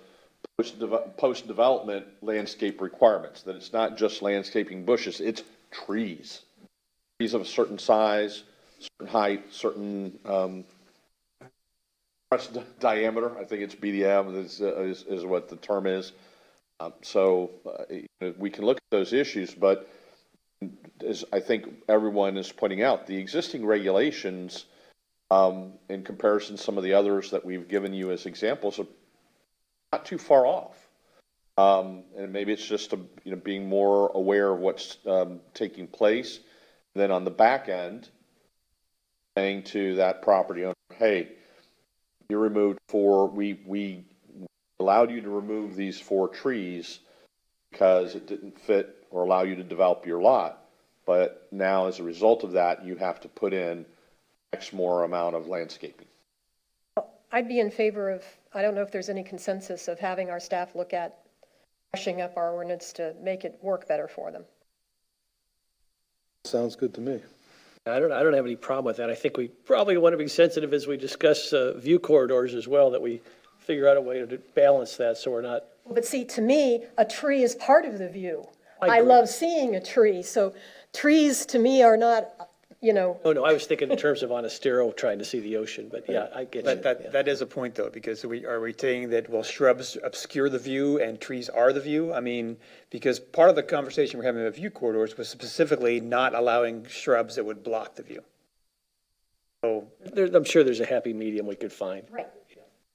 post-development landscape requirements, that it's not just landscaping bushes, it's trees. Trees of a certain size, certain height, certain diameter. I think it's BDM is what the term is. So we can look at those issues, but as I think everyone is pointing out, the existing regulations, in comparison to some of the others that we've given you as examples, are not too far off. And maybe it's just, being more aware of what's taking place. Then on the back end, saying to that property owner, hey, you removed we allowed you to remove these 4 trees because it didn't fit or allow you to develop your lot. But now as a result of that, you have to put in X more amount of landscaping. I'd be in favor of, I don't know if there's any consensus of having our staff look at brushing up our ordinance to make it work better for them. Sounds good to me. I don't have any problem with that. I think we probably want to be sensitive as we discuss view corridors as well, that we figure out a way to balance that so we're not. But see, to me, a tree is part of the view. I I agree. love seeing a tree, so trees to me are not, Oh, no, I was thinking in terms of on a stereo trying to see the ocean, but yeah, I get you. That is a point though, because are we saying that, well, shrubs obscure the view and trees are the view? I mean, because part of the conversation we're having about view corridors was specifically not allowing shrubs that would block the view. So, I'm sure there's a happy medium we could find. right.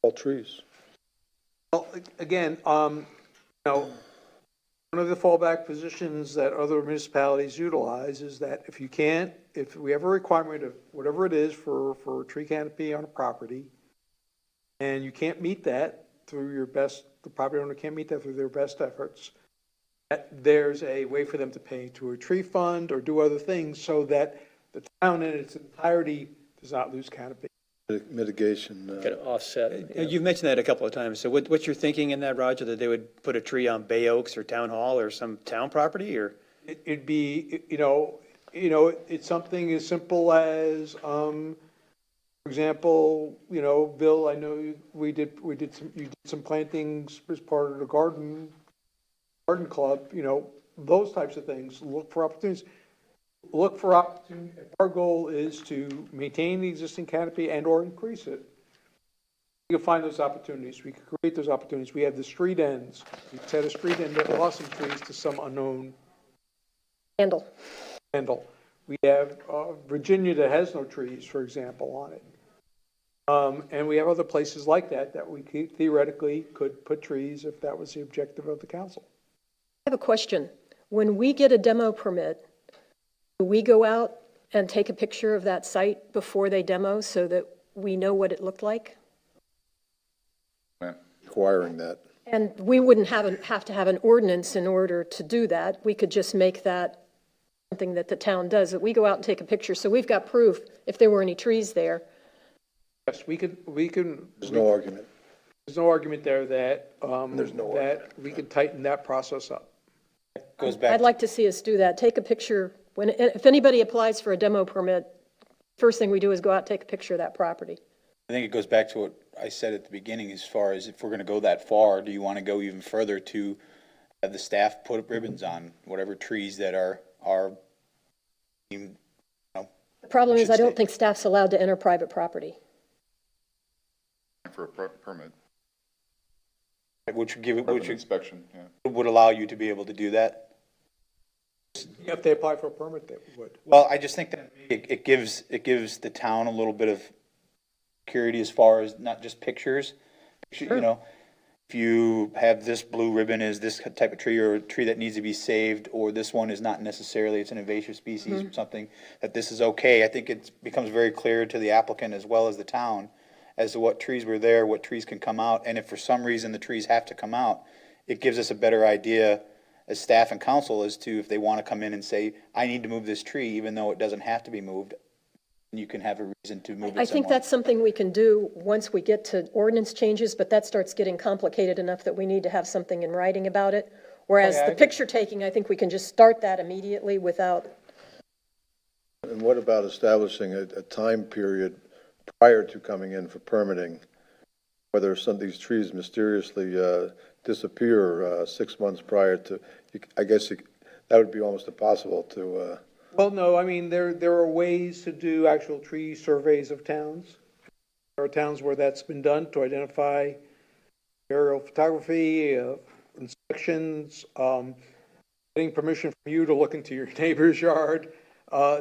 All trees. Well, again, one of the fallback positions that other municipalities utilize is that if we have a requirement of whatever it is for tree canopy on a property, and you can't meet that through the property owner can't meet that through their best efforts, that there's a way for them to pay to a tree fund or do other things so that the town in its entirety does not lose canopy. Mitigation. Kind of offset. you've mentioned that a couple of times. So what's your thinking in that, Roger, that they would put a tree on Bay Oaks or Town Hall or some town property, or? It'd be, it's something as simple as, for example, Bill, I know you did some plantings as part of the garden club, those types of things. Look for opportunities. Our goal is to maintain the existing canopy and or increase it. We can find those opportunities. We can create those opportunities. We have the street ends. We set a street end that lost some trees to some unknown Handle. handle. We have Virginia that has no trees, for example, on it. And we have other places like that we theoretically could put trees if that was the objective of the council. I have a question. When we get a demo permit, do we go out and take a picture of that site before they demo so that we know what it looked like? Requiring that. And we wouldn't have to have an ordinance in order to do that. We could just make that something that the town does, that we go out and take a picture. So we've got proof if there were any trees there. Yes, we can. There's no argument. There's no argument there that, There's no that we can tighten that process up. Goes back I'd like to see us do that. Take a picture. If anybody applies for a demo permit, first thing we do is go out and take a picture of that property. I think it goes back to what I said at the beginning, as far as if we're going to go that far, do you want to go even further to have the staff put ribbons on whatever trees that are deemed, The problem is should I don't stay. think staff's allowed to enter private property. For a permit, which would give it, permit which inspection, yeah. would allow you to be able to do that? If they apply for a permit, they would. Well, I just think that it gives the town a little bit of security as far as not just pictures. You know, if you have this blue ribbon is this type of tree or a tree that needs to be saved, or this one is not necessarily, it's an invasive species or something, that this is okay. I think it becomes very clear to the applicant as well as the town as to what trees were there, what trees can come out, and if for some reason the trees have to come out, it gives us a better idea as staff and council as to if they want to come in and say, I need to move this tree, even though it doesn't have to be moved. You can have a reason to move it I think somewhere. that's something we can do once we get to ordinance changes, but that starts getting complicated enough that we need to have something in writing about it. Whereas Okay, I the agree. picture taking, I think we can just start that immediately without, And what about establishing a time period prior to coming in for permitting? Whether some of these trees mysteriously disappear 6 months prior to, I guess that would be almost impossible to, Well, no, I mean, there are ways to do actual tree surveys of towns. There are towns where that's been done to identify aerial photography, inspections. getting permission from you to look into your neighbor's yard,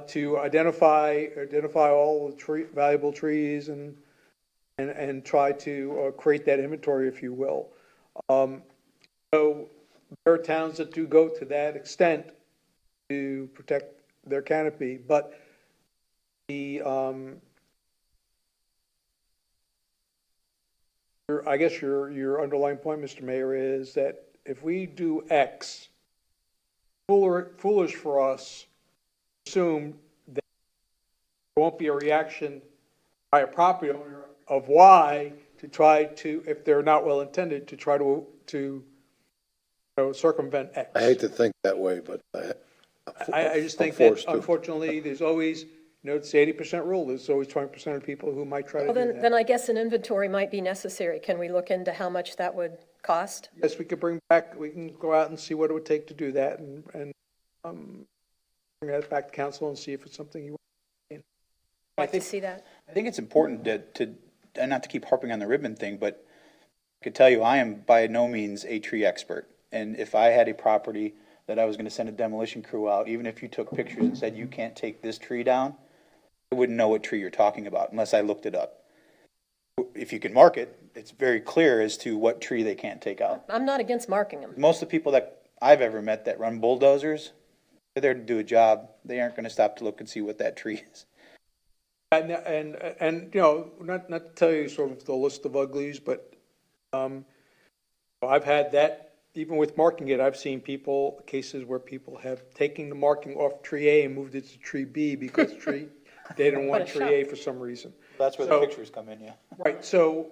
to identify all the valuable trees and try to create that inventory, if you will. So there are towns that do go to that extent to protect their canopy, but I guess your underlying point, Mr. Mayor, is that if we do X, foolish for us to assume that there won't be a reaction by a property owner of Y to try to, if they're not well intended, to try to circumvent X. I hate to think that way, but I just think I'm that forced to. unfortunately, there's always, it's the 80% rule. There's always 20% of people who might try to Well, do then that. I guess an inventory might be necessary. Can we look into how much that would cost? Yes, we can go out and see what it would take to do that and bring that back to council and see if it's something you want. Like to see that? I think it's important to, and not to keep harping on the ribbon thing, but I could tell you, I am by no means a tree expert. And if I had a property that I was gonna send a demolition crew out, even if you took pictures and said, you can't take this tree down, I wouldn't know what tree you're talking about unless I looked it up. If you can mark it, it's very clear as to what tree they can't take out. I'm not against marking them. Most of the people that I've ever met that run bulldozers, they're there to do a job. They aren't gonna stop to look and see what that tree is. And not to tell you sort of the list of uglies, but I've had that, even with marking it, I've seen cases where people have taken the marking off tree A and moved it to tree B because they didn't want What a tree shock. A for some reason. That's where the pictures come in, yeah. Right, so,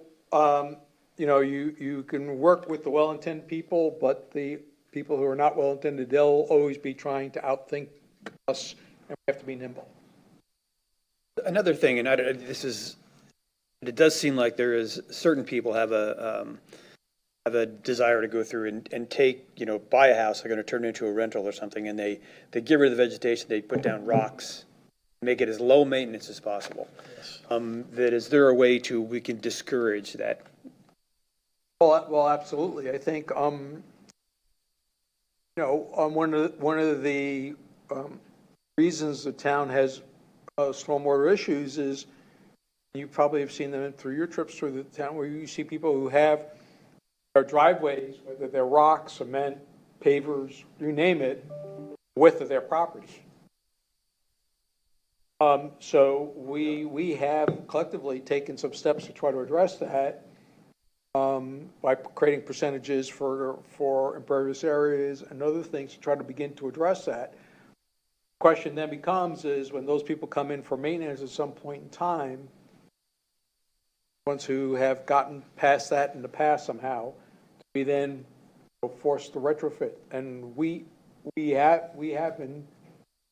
you can work with the well-intended people, but the people who are not well-intended, they'll always be trying to outthink us, and we have to be nimble. Another thing, and it does seem like there is, certain people have a desire to go through and take, buy a house, they're gonna turn it into a rental or something, and they get rid of the vegetation, they put down rocks, make it as low maintenance as possible. That is there a way we can discourage that? Well, absolutely. I think, one of the reasons the town has stormwater issues is, you probably have seen them through your trips through the town, where you see people who have their driveways, whether they're rock, cement, pavers, you name it, width of their property. So we have collectively taken some steps to try to address that, by creating percentages for impervious areas and other things to try to begin to address that. The question then becomes is when those people come in for maintenance at some point in time, ones who have gotten past that in the past somehow, we then forced to retrofit. And we have been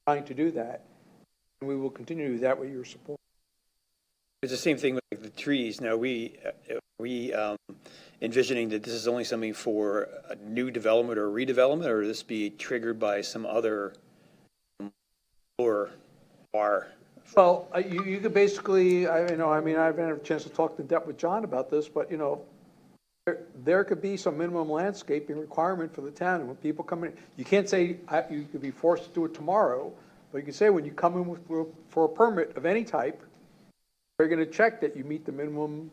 trying to do that. And we will continue to do that with your support. It's the same thing with the trees. Now, we envisioning that this is only something for a new development or redevelopment, or this be triggered by some other or bar? Well, you could basically, I haven't had a chance to talk in depth with John about this, but, there could be some minimum landscaping requirement for the town. And when people come in, you can't say you could be forced to do it tomorrow, but you can say when you come in for a permit of any type, they're going to check that you meet the minimum,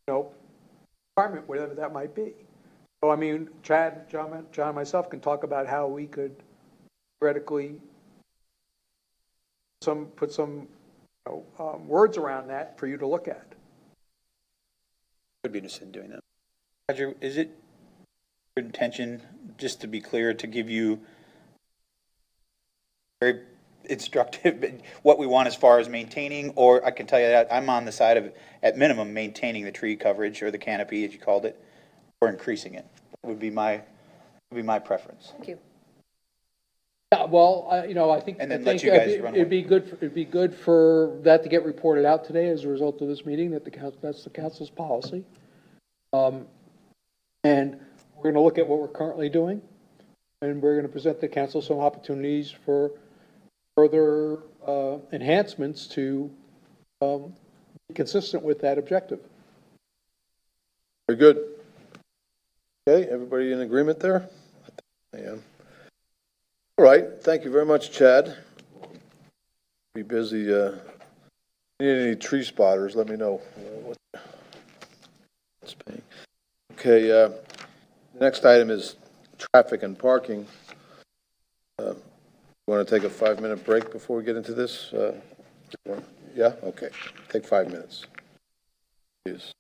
requirement, whatever that might be. So, Chad, John, and myself can talk about how we could theoretically put some words around that for you to look at. Would be interested in doing that. Roger, is it your intention, just to be clear, to give you very instructive, what we want as far as maintaining, or I can tell you that I'm on the side of, at minimum, maintaining the tree coverage or the canopy, as you called it, or increasing it, would be my preference. Thank you. Yeah, well, I think, And then let you guys run away. it'd be good for that to get reported out today as a result of this meeting, that's the council's policy. And we're going to look at what we're currently doing, and we're going to present the council some opportunities for further enhancements to be consistent with that objective. Very good. Okay, everybody in agreement there? I am. All right, thank you very much, Chad. Be busy, need any tree spotters, let me know. What's paying. Okay, the next item is traffic and parking. Want to take a 5-minute break before we get into this? Yeah, okay, take 5 minutes. Please.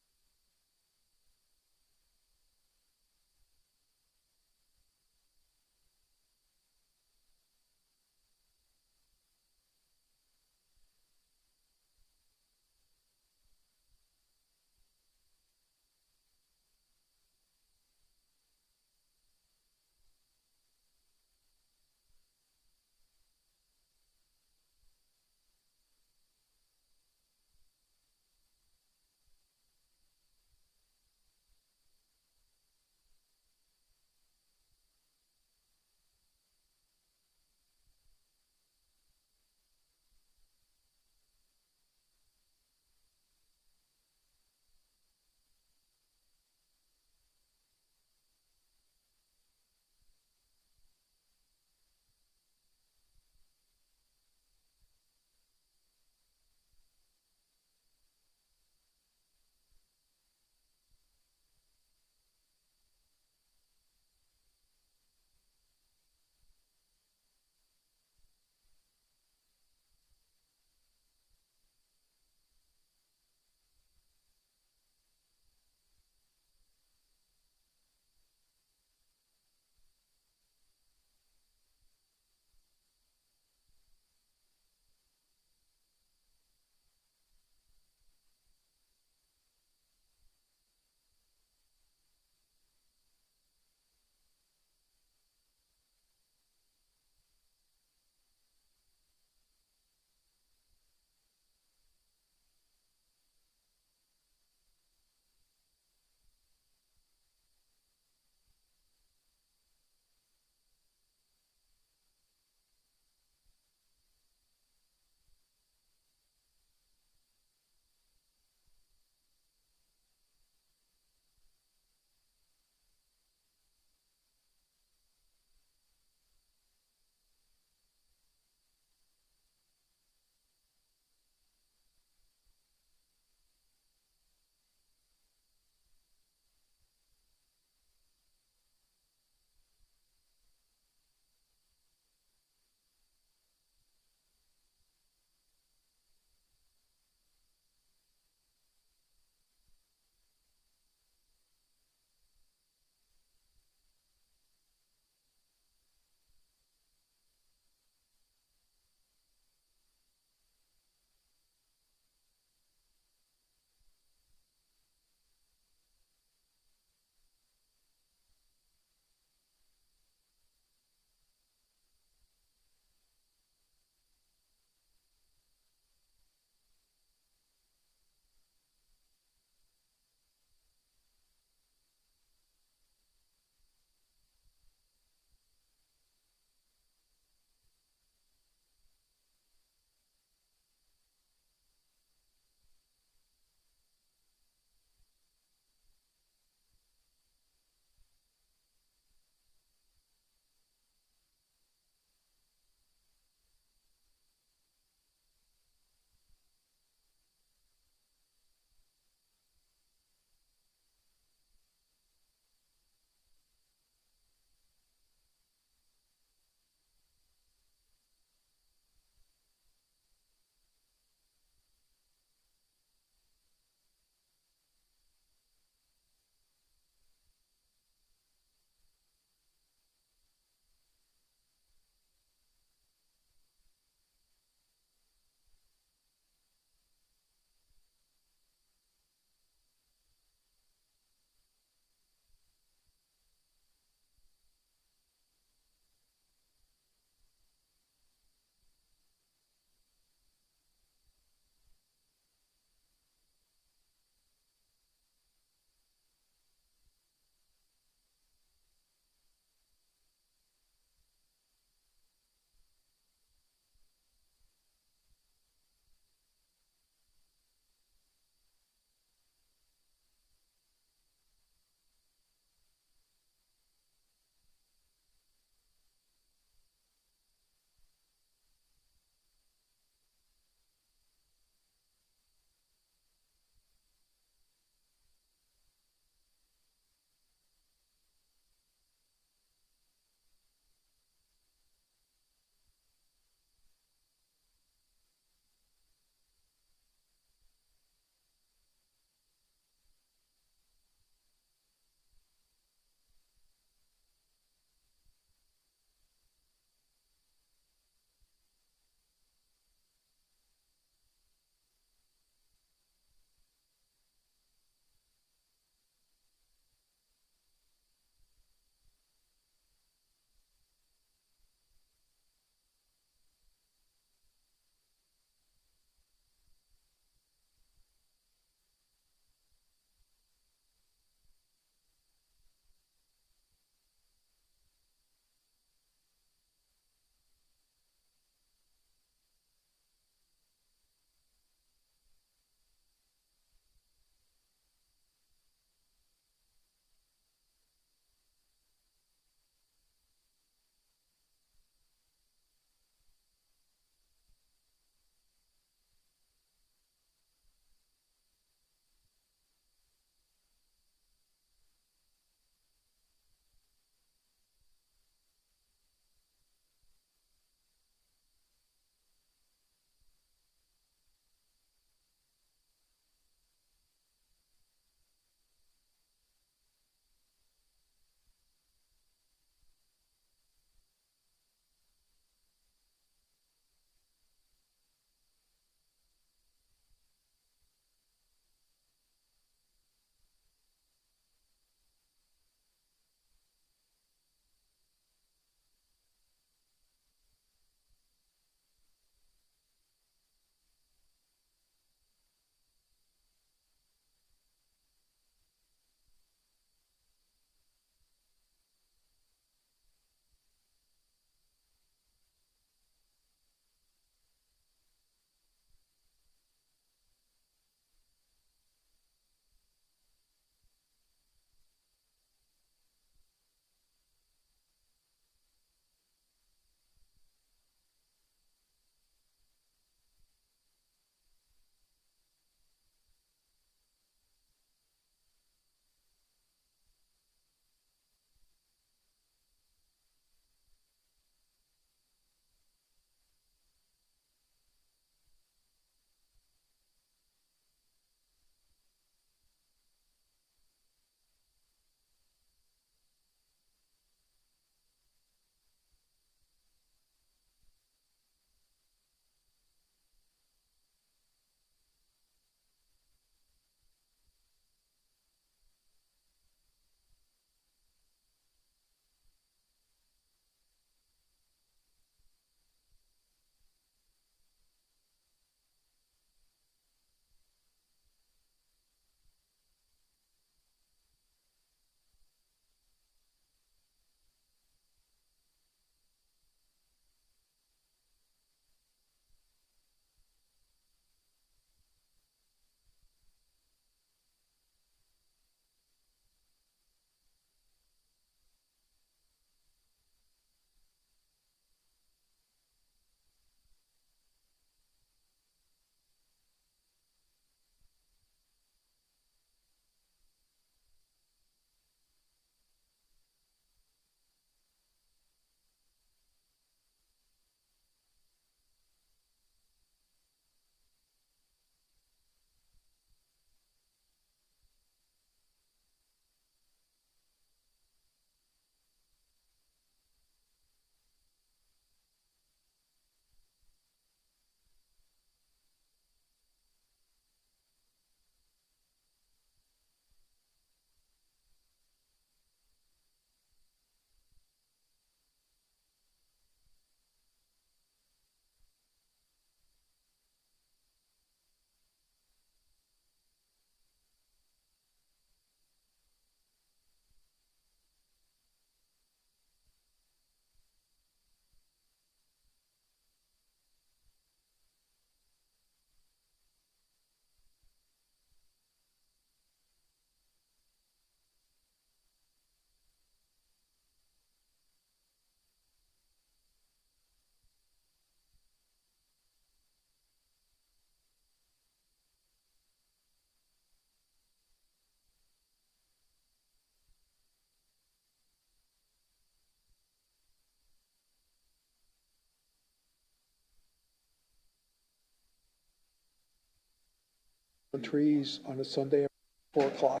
trees on a Sunday at 4 o'clock.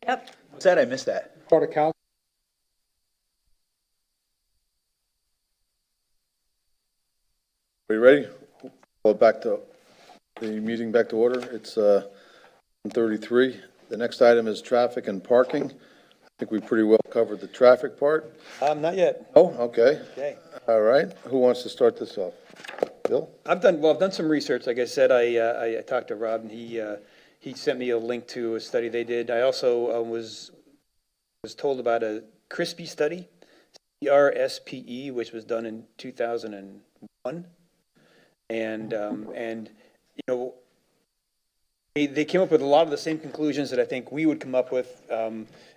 Yep. What's that? I missed that. Call the council. Are you ready? Call it back to, the meeting back to order. It's 1:33. The next item is traffic and parking. I think we pretty well covered the traffic part. Not yet. Oh, okay. Okay. All right. Who wants to start this off? Bill? I've done some research. Like I said, I talked to Rob, and he sent me a link to a study they did. I also was told about a CRISPE study, CRSPE, which was done in 2001. And you know, they came up with a lot of the same conclusions that I think we would come up with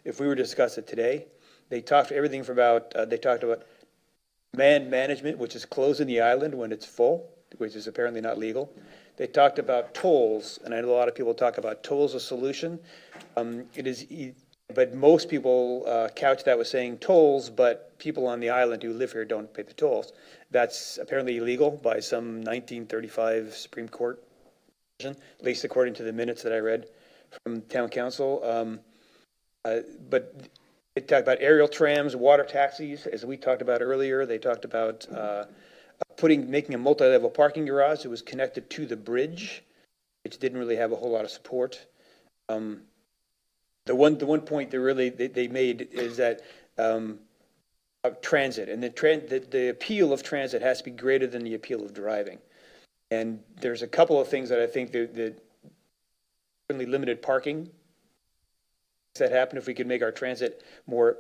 if we were to discuss it today. They talked everything from they talked about demand management, which is closing the island when it's full, which is apparently not legal. They talked about tolls, and I know a lot of people talk about tolls as a solution. But most people couch that with saying tolls, but people on the island who live here don't pay the tolls. That's apparently illegal by some 1935 Supreme Court decision, at least according to the minutes that I read from town council. But they talked about aerial trams, water taxis, as we talked about earlier. They talked about making a multi-level parking garage that was connected to the bridge, which didn't really have a whole lot of support. The one point they made is that transit, and the appeal of transit has to be greater than the appeal of driving. And there's a couple of things that I think that certainly limited parking that happen if we could make our transit more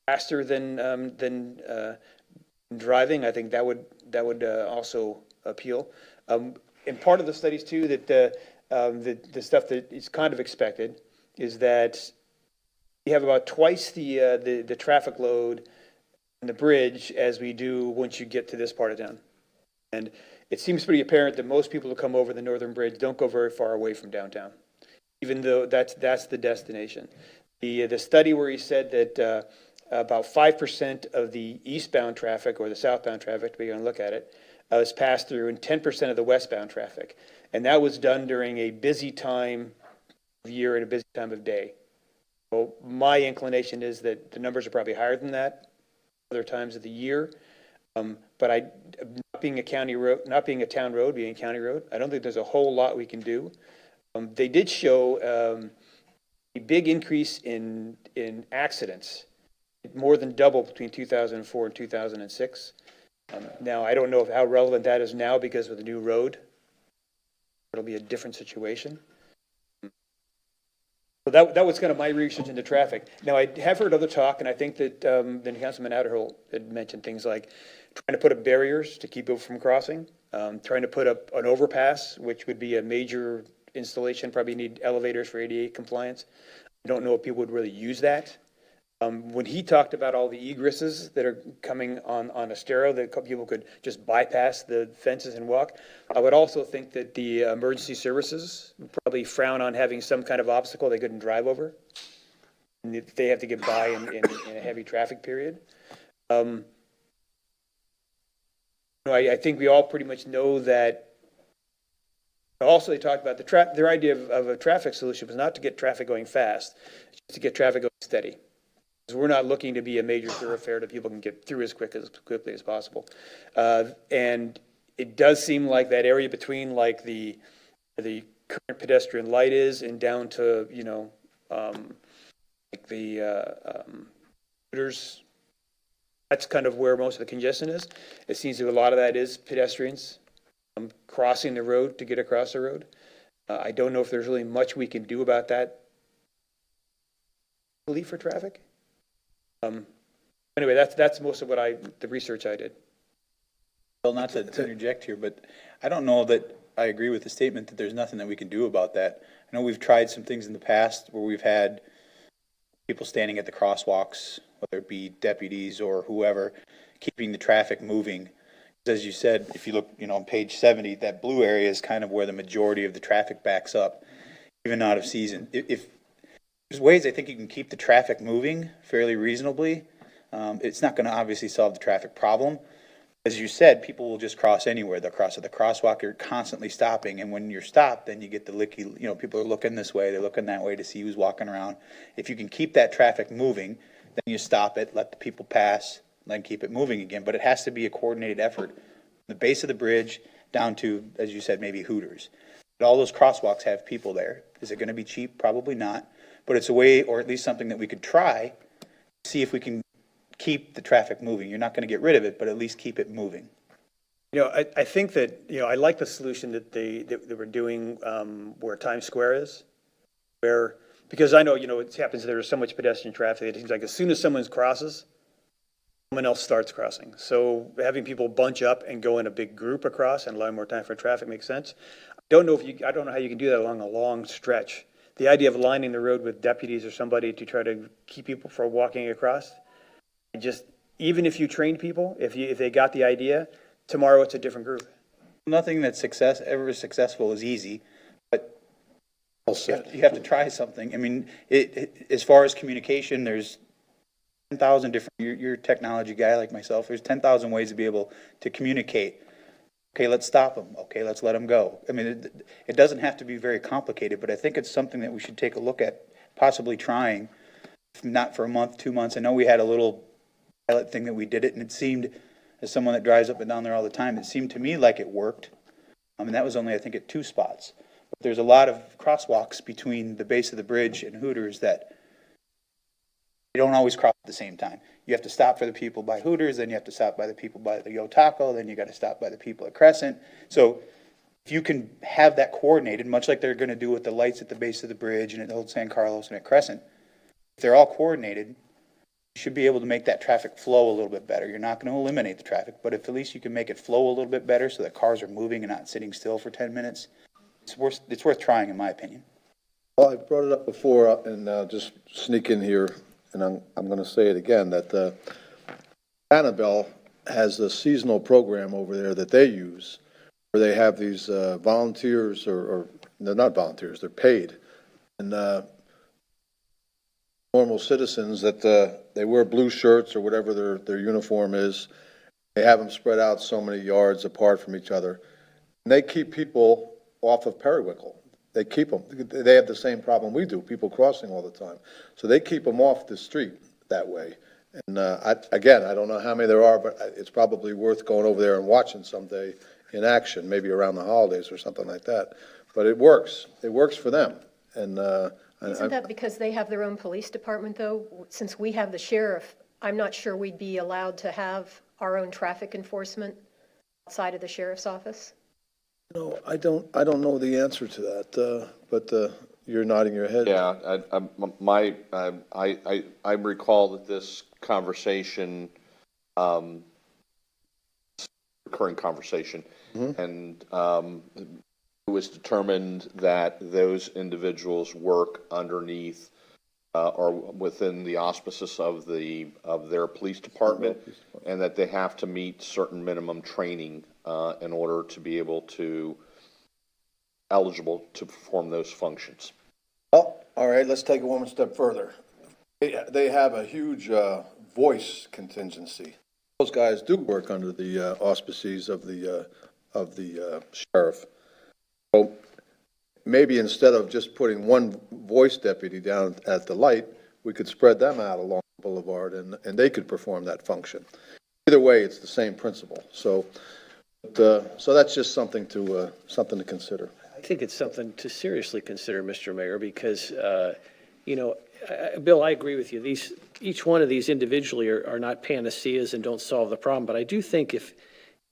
faster than driving. I think that would also appeal. And part of the studies too that the stuff that is kind of expected is that you have about twice the traffic load on the bridge as we do once you get to this part of town. And it seems pretty apparent that most people who come over the Northern Bridge don't go very far away from downtown, even though that's the destination. The study where he said that about 5% of the eastbound traffic or the southbound traffic, we're going to look at it, was passed through, and 10% of the westbound traffic. And that was done during a busy time of year and a busy time of day. Well, my inclination is that the numbers are probably higher than that other times of the year. But not being a county road, not being a town road, being a county road, I don't think there's a whole lot we can do. They did show a big increase in accidents, more than double between 2004 and 2006. Now, I don't know how relevant that is now because with the new road, it'll be a different situation. So that was kind of my research into traffic. Now, I have heard other talk, and I think that then Councilman Adderhill had mentioned things like trying to put up barriers to keep people from crossing, trying to put up an overpass, which would be a major installation, probably need elevators for ADA compliance. I don't know if people would really use that. When he talked about all the egresses that are coming on Estero, that people could just bypass the fences and walk, I would also think that the emergency services would probably frown on having some kind of obstacle they couldn't drive over. And if they have to get by in a heavy traffic period. I think we all pretty much know that. Also, they talked about their idea of a traffic solution was not to get traffic going fast, it's just to get traffic going steady. Because we're not looking to be a major thoroughfare that people can get through as quickly as possible. And it does seem like that area between like the current pedestrian light is and down to, like the scooters, that's kind of where most of the congestion is. It seems that a lot of that is pedestrians crossing the road to get across the road. I don't know if there's really much we can do about that for traffic. Anyway, that's most of the research I did. Well, not to interject here, but I don't know that I agree with the statement that there's nothing that we can do about that. I know we've tried some things in the past where we've had people standing at the crosswalks, whether it be deputies or whoever, keeping the traffic moving. As you said, if you look, on page 70, that blue area is kind of where the majority of the traffic backs up, even out of season. If there's ways I think you can keep the traffic moving fairly reasonably, it's not going to obviously solve the traffic problem, as you said, people will just cross anywhere. They'll cross at the crosswalk, you're constantly stopping, and when you're stopped, then you get the licky, people are looking this way, they're looking that way to see who's walking around. If you can keep that traffic moving, then you stop it, let the people pass, then keep it moving again. But it has to be a coordinated effort, the base of the bridge down to, as you said, maybe Hooters. But all those crosswalks have people there. Is it gonna be cheap? Probably not. But it's a way, or at least something that we could try, see if we can keep the traffic moving. You're not gonna get rid of it, but at least keep it moving. I think that, I like the solution that that we're doing, where Times Square is, because I know, it happens, there's so much pedestrian traffic, it seems like as soon as someone crosses, someone else starts crossing. So having people bunch up and go in a big group across and allow more time for traffic makes sense. I don't know how you can do that along a long stretch. The idea of lining the road with deputies or somebody to try to keep people from walking across, even if you trained people, if they got the idea, tomorrow it's a different group. Nothing that's ever successful is easy, but you have to try something. I mean, as far as communication, there's 10,000 different, you're a technology guy like myself, there's 10,000 ways to be able to communicate. Okay, let's stop them. Okay, let's let them go. I mean, it doesn't have to be very complicated, but I think it's something that we should take a look at, possibly trying, if not for a month, 2 months. I know we had a little pilot thing that we did it, and it seemed, as someone that drives up and down there all the time, it seemed to me like it worked. I mean, that was only, I think, at 2 spots. But there's a lot of crosswalks between the base of the bridge and Hooters that you don't always cross at the same time. You have to stop for the people by Hooters, then you have to stop by the people by the Yo Taco, then you got to stop by the people at Crescent. So if you can have that coordinated, much like they're going to do with the lights at the base of the bridge and at Old San Carlos and at Crescent, if they're all coordinated, you should be able to make that traffic flow a little bit better. You're not going to eliminate the traffic, but if at least you can make it flow a little bit better so that cars are moving and not sitting still for 10 minutes, it's worth trying, in my opinion. Well, I brought it up before, and just sneak in here, and I'm going to say it again, that Annabelle has a seasonal program over there that they use, where they have these volunteers, or they're not volunteers, they're paid, and normal citizens that they wear blue shirts or whatever their uniform is. They have them spread out so many yards apart from each other. And they keep people off of Periwinkle. They keep them. They have the same problem we do, people crossing all the time. So they keep them off the street that way. And I don't know how many there are, but it's probably worth going over there and watching someday in action, maybe around the holidays or something like that. But it works. It works for them. And Isn't that because they have their own police department, though? Since we have the sheriff, I'm not sure we'd be allowed to have our own traffic enforcement outside of the sheriff's office. no, I don't know the answer to that, but you're nodding your head. Yeah, I recall that this conversation, recurring conversation, and it was determined that those individuals work underneath or within the auspices of their police department, and that they have to meet certain minimum training in order to be able to eligible to perform those functions. Oh, all right, let's take it one step further. They have a huge voice contingency. Those guys do work under the auspices of the sheriff. So maybe instead of just putting one voice deputy down at the light, we could spread them out along the boulevard and they could perform that function. Either way, it's the same principle. So that's just something to consider. I think it's something to seriously consider, Mr. Mayor, because, Bill, I agree with you. Each one of these individually are not panaceas and don't solve the problem. But I do think if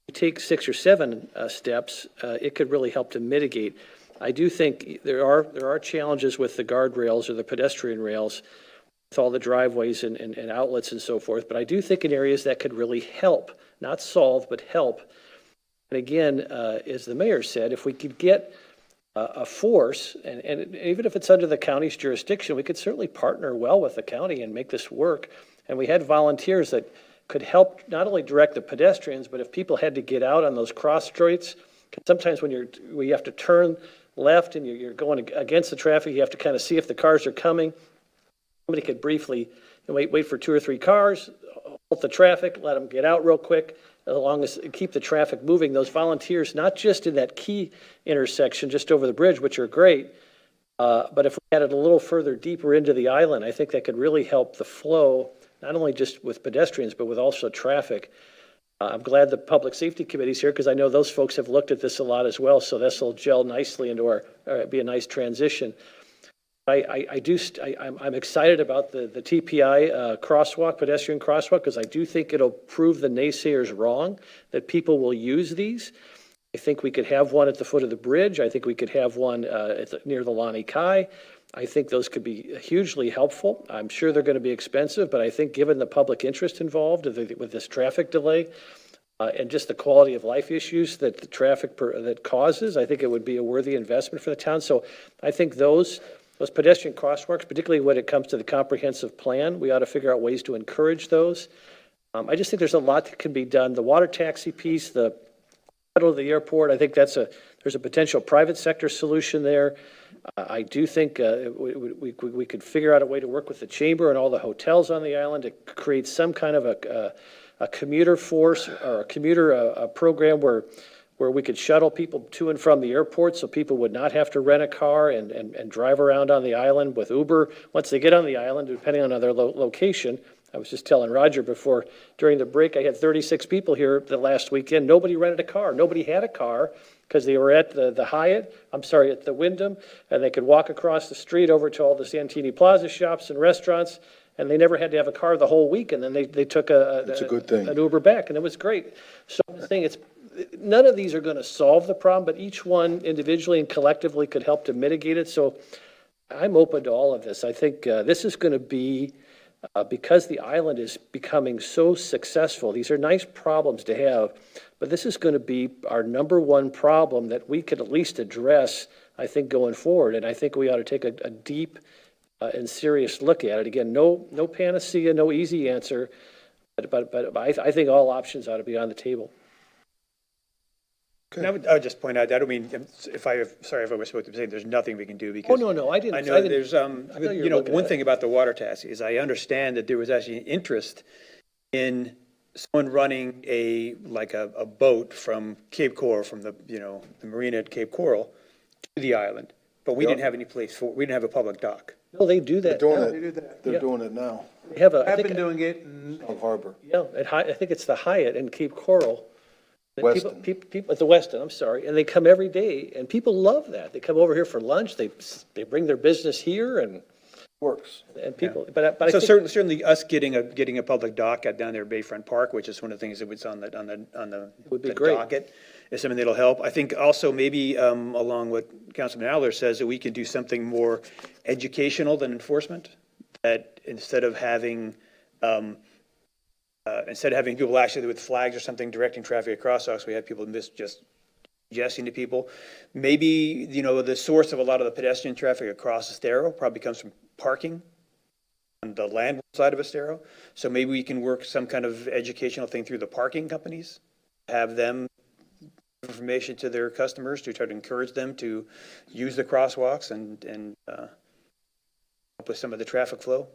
you take 6 or 7 steps, it could really help to mitigate. I do think there are challenges with the guardrails or the pedestrian rails, with all the driveways and outlets and so forth. But I do think in areas that could really help, not solve, but help. And again, as the mayor said, if we could get a force, and even if it's under the county's jurisdiction, we could certainly partner well with the county and make this work. And we had volunteers that could help not only direct the pedestrians, but if people had to get out on those cross streets, sometimes when you have to turn left and you're going against the traffic, you have to kind of see if the cars are coming. Somebody could briefly wait for 2 or 3 cars, halt the traffic, let them get out real quick, long as, keep the traffic moving, those volunteers, not just in that key intersection just over the bridge, which are great, but if we had it a little further deeper into the island, I think that could really help the flow, not only just with pedestrians, but with also traffic. I'm glad the Public Safety Committee's here, because I know those folks have looked at this a lot as well, so this will gel nicely into be a nice transition. I'm excited about the TPI crosswalk, pedestrian crosswalk, because I do think it'll prove the naysayers wrong, that people will use these. I think we could have one at the foot of the bridge. I think we could have one near the Lani Kai. I think those could be hugely helpful. I'm sure they're going to be expensive, but I think given the public interest involved with this traffic delay and just the quality of life issues that the traffic that causes, I think it would be a worthy investment for the town. So I think those pedestrian crosswalks, particularly when it comes to the comprehensive plan, we ought to figure out ways to encourage those. I just think there's a lot that can be done. The water taxi piece, the of the airport, I think there's a potential private sector solution there. I do think we could figure out a way to work with the chamber and all the hotels on the island to create some kind of a commuter force or a commuter program where we could shuttle people to and from the airport, so people would not have to rent a car and drive around on the island with Uber. Once they get on the island, depending on their location, I was just telling Roger during the break, I had 36 people here the last weekend. Nobody rented a car. Nobody had a car because they were at the Hyatt, at the Wyndham, and they could walk across the street over to all the Santini Plaza shops and restaurants, and they never had to have a car the whole week, and then they took That's a good thing. an Uber back, and it was great. So I'm saying none of these are going to solve the problem, but each one individually and collectively could help to mitigate it. So I'm open to all of this. I think this is going to be, because the island is becoming so successful, these are nice problems to have, but this is going to be our number one problem that we could at least address, I think, going forward. And I think we ought to take a deep and serious look at it. Again, no panacea, no easy answer, but I think all options ought to be on the table. And I would just point out, I don't mean, sorry if I was supposed to say, there's nothing we can do because. Oh, no, I didn't. I know there's, know you were looking one at thing about the water taxi is I understand that there was actually an interest in someone running a boat from Cape Coral, from the marina at Cape Coral to the island. But we didn't have any place we didn't have a public dock. No, they do They're that. doing They do it, that. they're Yeah. doing it now, They have I've been doing it, and Of Harbor. Yeah, I think it's the Hyatt in Cape Coral. And Weston. People at the Weston, I'm sorry, and they come every day, and people love that. They come over here for lunch, they bring their business here, and Works. people, but I So think, certainly us getting a public dock out down there at Bayfront Park, which is one of the things that was on the Would be the great. docket, is something that'll help. I think also maybe along what Councilman Aller says, that we can do something more educational than enforcement. That instead of having people actually with flags or something directing traffic at crosswalks, we have people just suggesting to people. Maybe, the source of a lot of the pedestrian traffic across Estero probably comes from parking on the landward side of Estero. So maybe we can work some kind of educational thing through the parking companies, have them give information to their customers to try to encourage them to use the crosswalks and help with some of the traffic flow.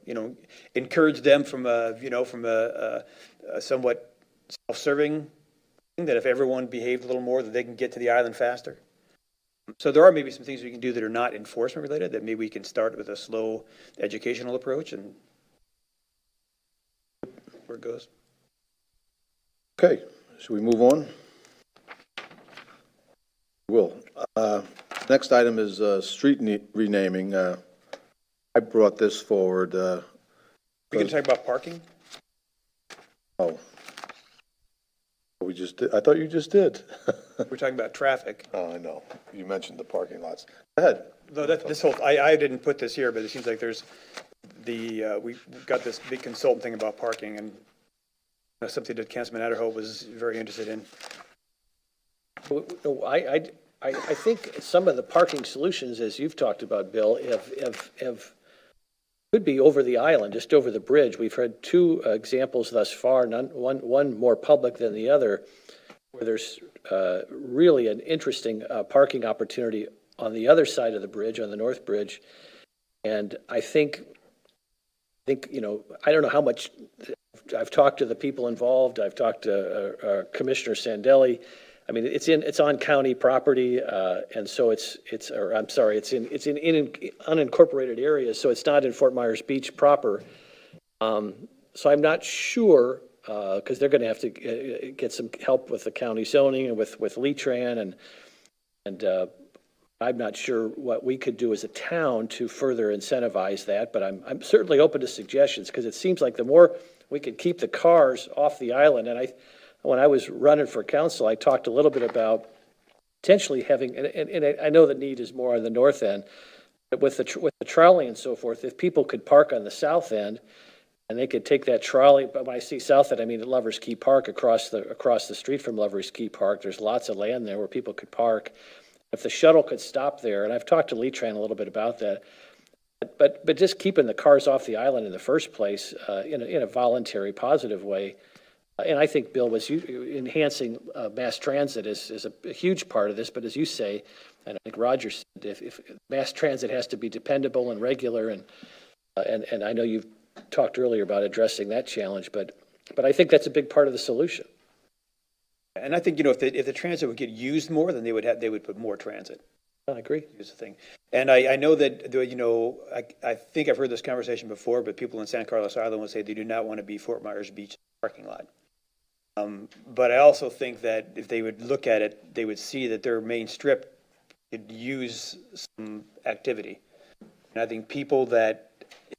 Encourage them from a somewhat self-serving thing, that if everyone behaved a little more, that they can get to the island faster. So there are maybe some things we can do that are not enforcement related, that maybe we can start with a slow educational approach and where it goes. Okay, should we move on? Will. Next item is street renaming. I brought this forward. We can talk about parking? Oh. We just did, I thought you just did. We're talking about traffic. Oh, I know. You mentioned the parking lots. Go ahead. Though this whole, I didn't put this here, but it seems like there's we've got this big consultant thing about parking, and something that Councilman Adderholt was very interested in. I think some of the parking solutions, as you've talked about, Bill, could be over the island, just over the bridge. We've had two examples thus far, one more public than the other, where there's really an interesting parking opportunity on the other side of the bridge, on the North Bridge. And I think think, I don't know how much, I've talked to the people involved, I've talked to Commissioner Sandelli. I mean, it's on county property, and so it's in unincorporated areas, so it's not in Fort Myers Beach proper. So I'm not sure, because they're going to have to get some help with the county zoning and with Letran, and I'm not sure what we could do as a town to further incentivize that, but I'm certainly open to suggestions, because it seems like the more we could keep the cars off the island, and when I was running for council, I talked a little bit about potentially having, and I know the need is more on the north end, but with the trolley and so forth, if people could park on the south end, and they could take that trolley, but when I see south end, I mean at Lovers Key Park, across the street from Lovers Key Park, there's lots of land there where people could park. If the shuttle could stop there, and I've talked to Letran a little bit about that, but just keeping the cars off the island in the first place, in a voluntary, positive way. And I think, Bill, enhancing mass transit is a huge part of this, but as you say, and I think Roger said, if mass transit has to be dependable and regular, and I know you've talked earlier about addressing that challenge, but I think that's a big part of the solution. And I think, if the transit would get used more, then they would put more transit. I agree. Is the thing. And I know that, I think I've heard this conversation before, but people in San Carlos Island would say they do not want to be Fort Myers Beach parking lot. But I also think that if they would look at it, they would see that their main strip could use some activity. And I think if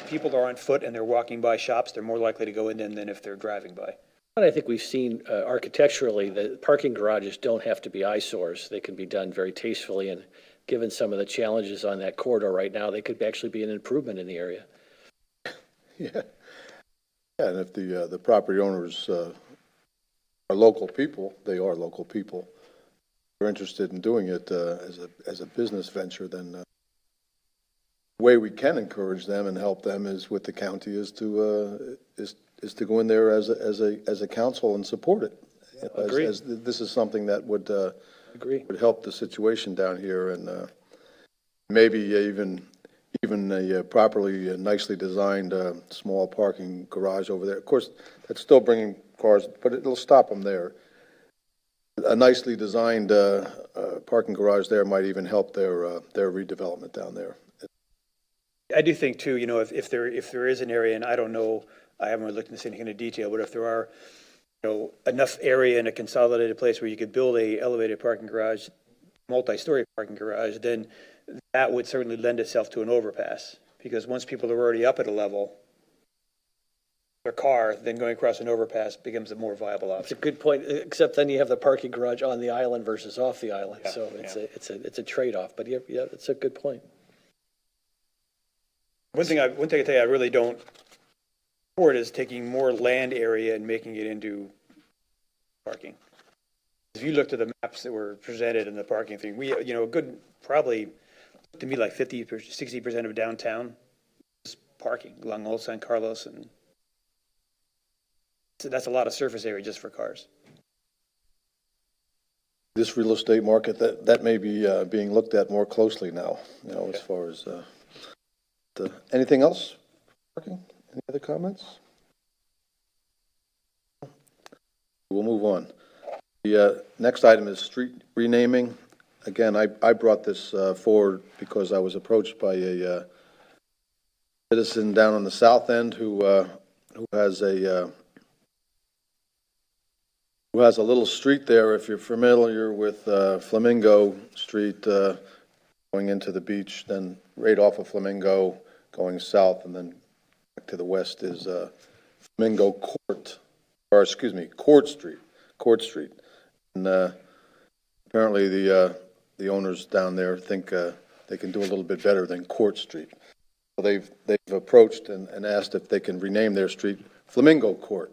people are on foot and they're walking by shops, they're more likely to go in than if they're driving by. And I think we've seen architecturally that parking garages don't have to be eyesores. They can be done very tastefully, and given some of the challenges on that corridor right now, they could actually be an improvement in the area. Yeah, and if the property owners are local people, they are local people, they're interested in doing it as a business venture, then the way we can encourage them and help them is with the county is to go in there as a council and support it. Agreed. As this is something that would help the situation down here, and maybe even a properly nicely designed small parking garage over there. Of course, that's still bringing cars, but it'll stop them there. A nicely designed parking garage there might even help their redevelopment down there. I do think too, if there is an area, and I don't know, I haven't really looked into this in any kind of detail, but if there are, enough area in a consolidated place where you could build a elevated parking garage, multi-story parking garage, then that would certainly lend itself to an overpass. Because once people are already up at a level, their car, then going across an overpass becomes a more viable It's a option. good point, except then you have the parking garage on the island versus off the island, Yeah, so yeah. it's a trade-off, but yeah, it's a good point. One thing I tell you I really don't support is taking more land area and making it into parking. If you looked at the maps that were presented in the parking thing, we, a good, probably, to me, like 60% of downtown is parking along Old San Carlos, and so that's a lot of surface area just for cars. This real estate market, that may be being looked at more closely now, as far as anything else? Parking? Any other comments? We'll move on. The next item is street renaming. Again, I brought this forward because I was approached by a citizen down on the south end who has a little street there. If you're familiar with Flamingo Street, going into the beach, then right off of Flamingo, going south, and then back to the west is Flamingo Court, or excuse me, Court Street. And apparently the owners down there think they can do a little bit better than Court Street. So they've approached and asked if they can rename their street Flamingo Court.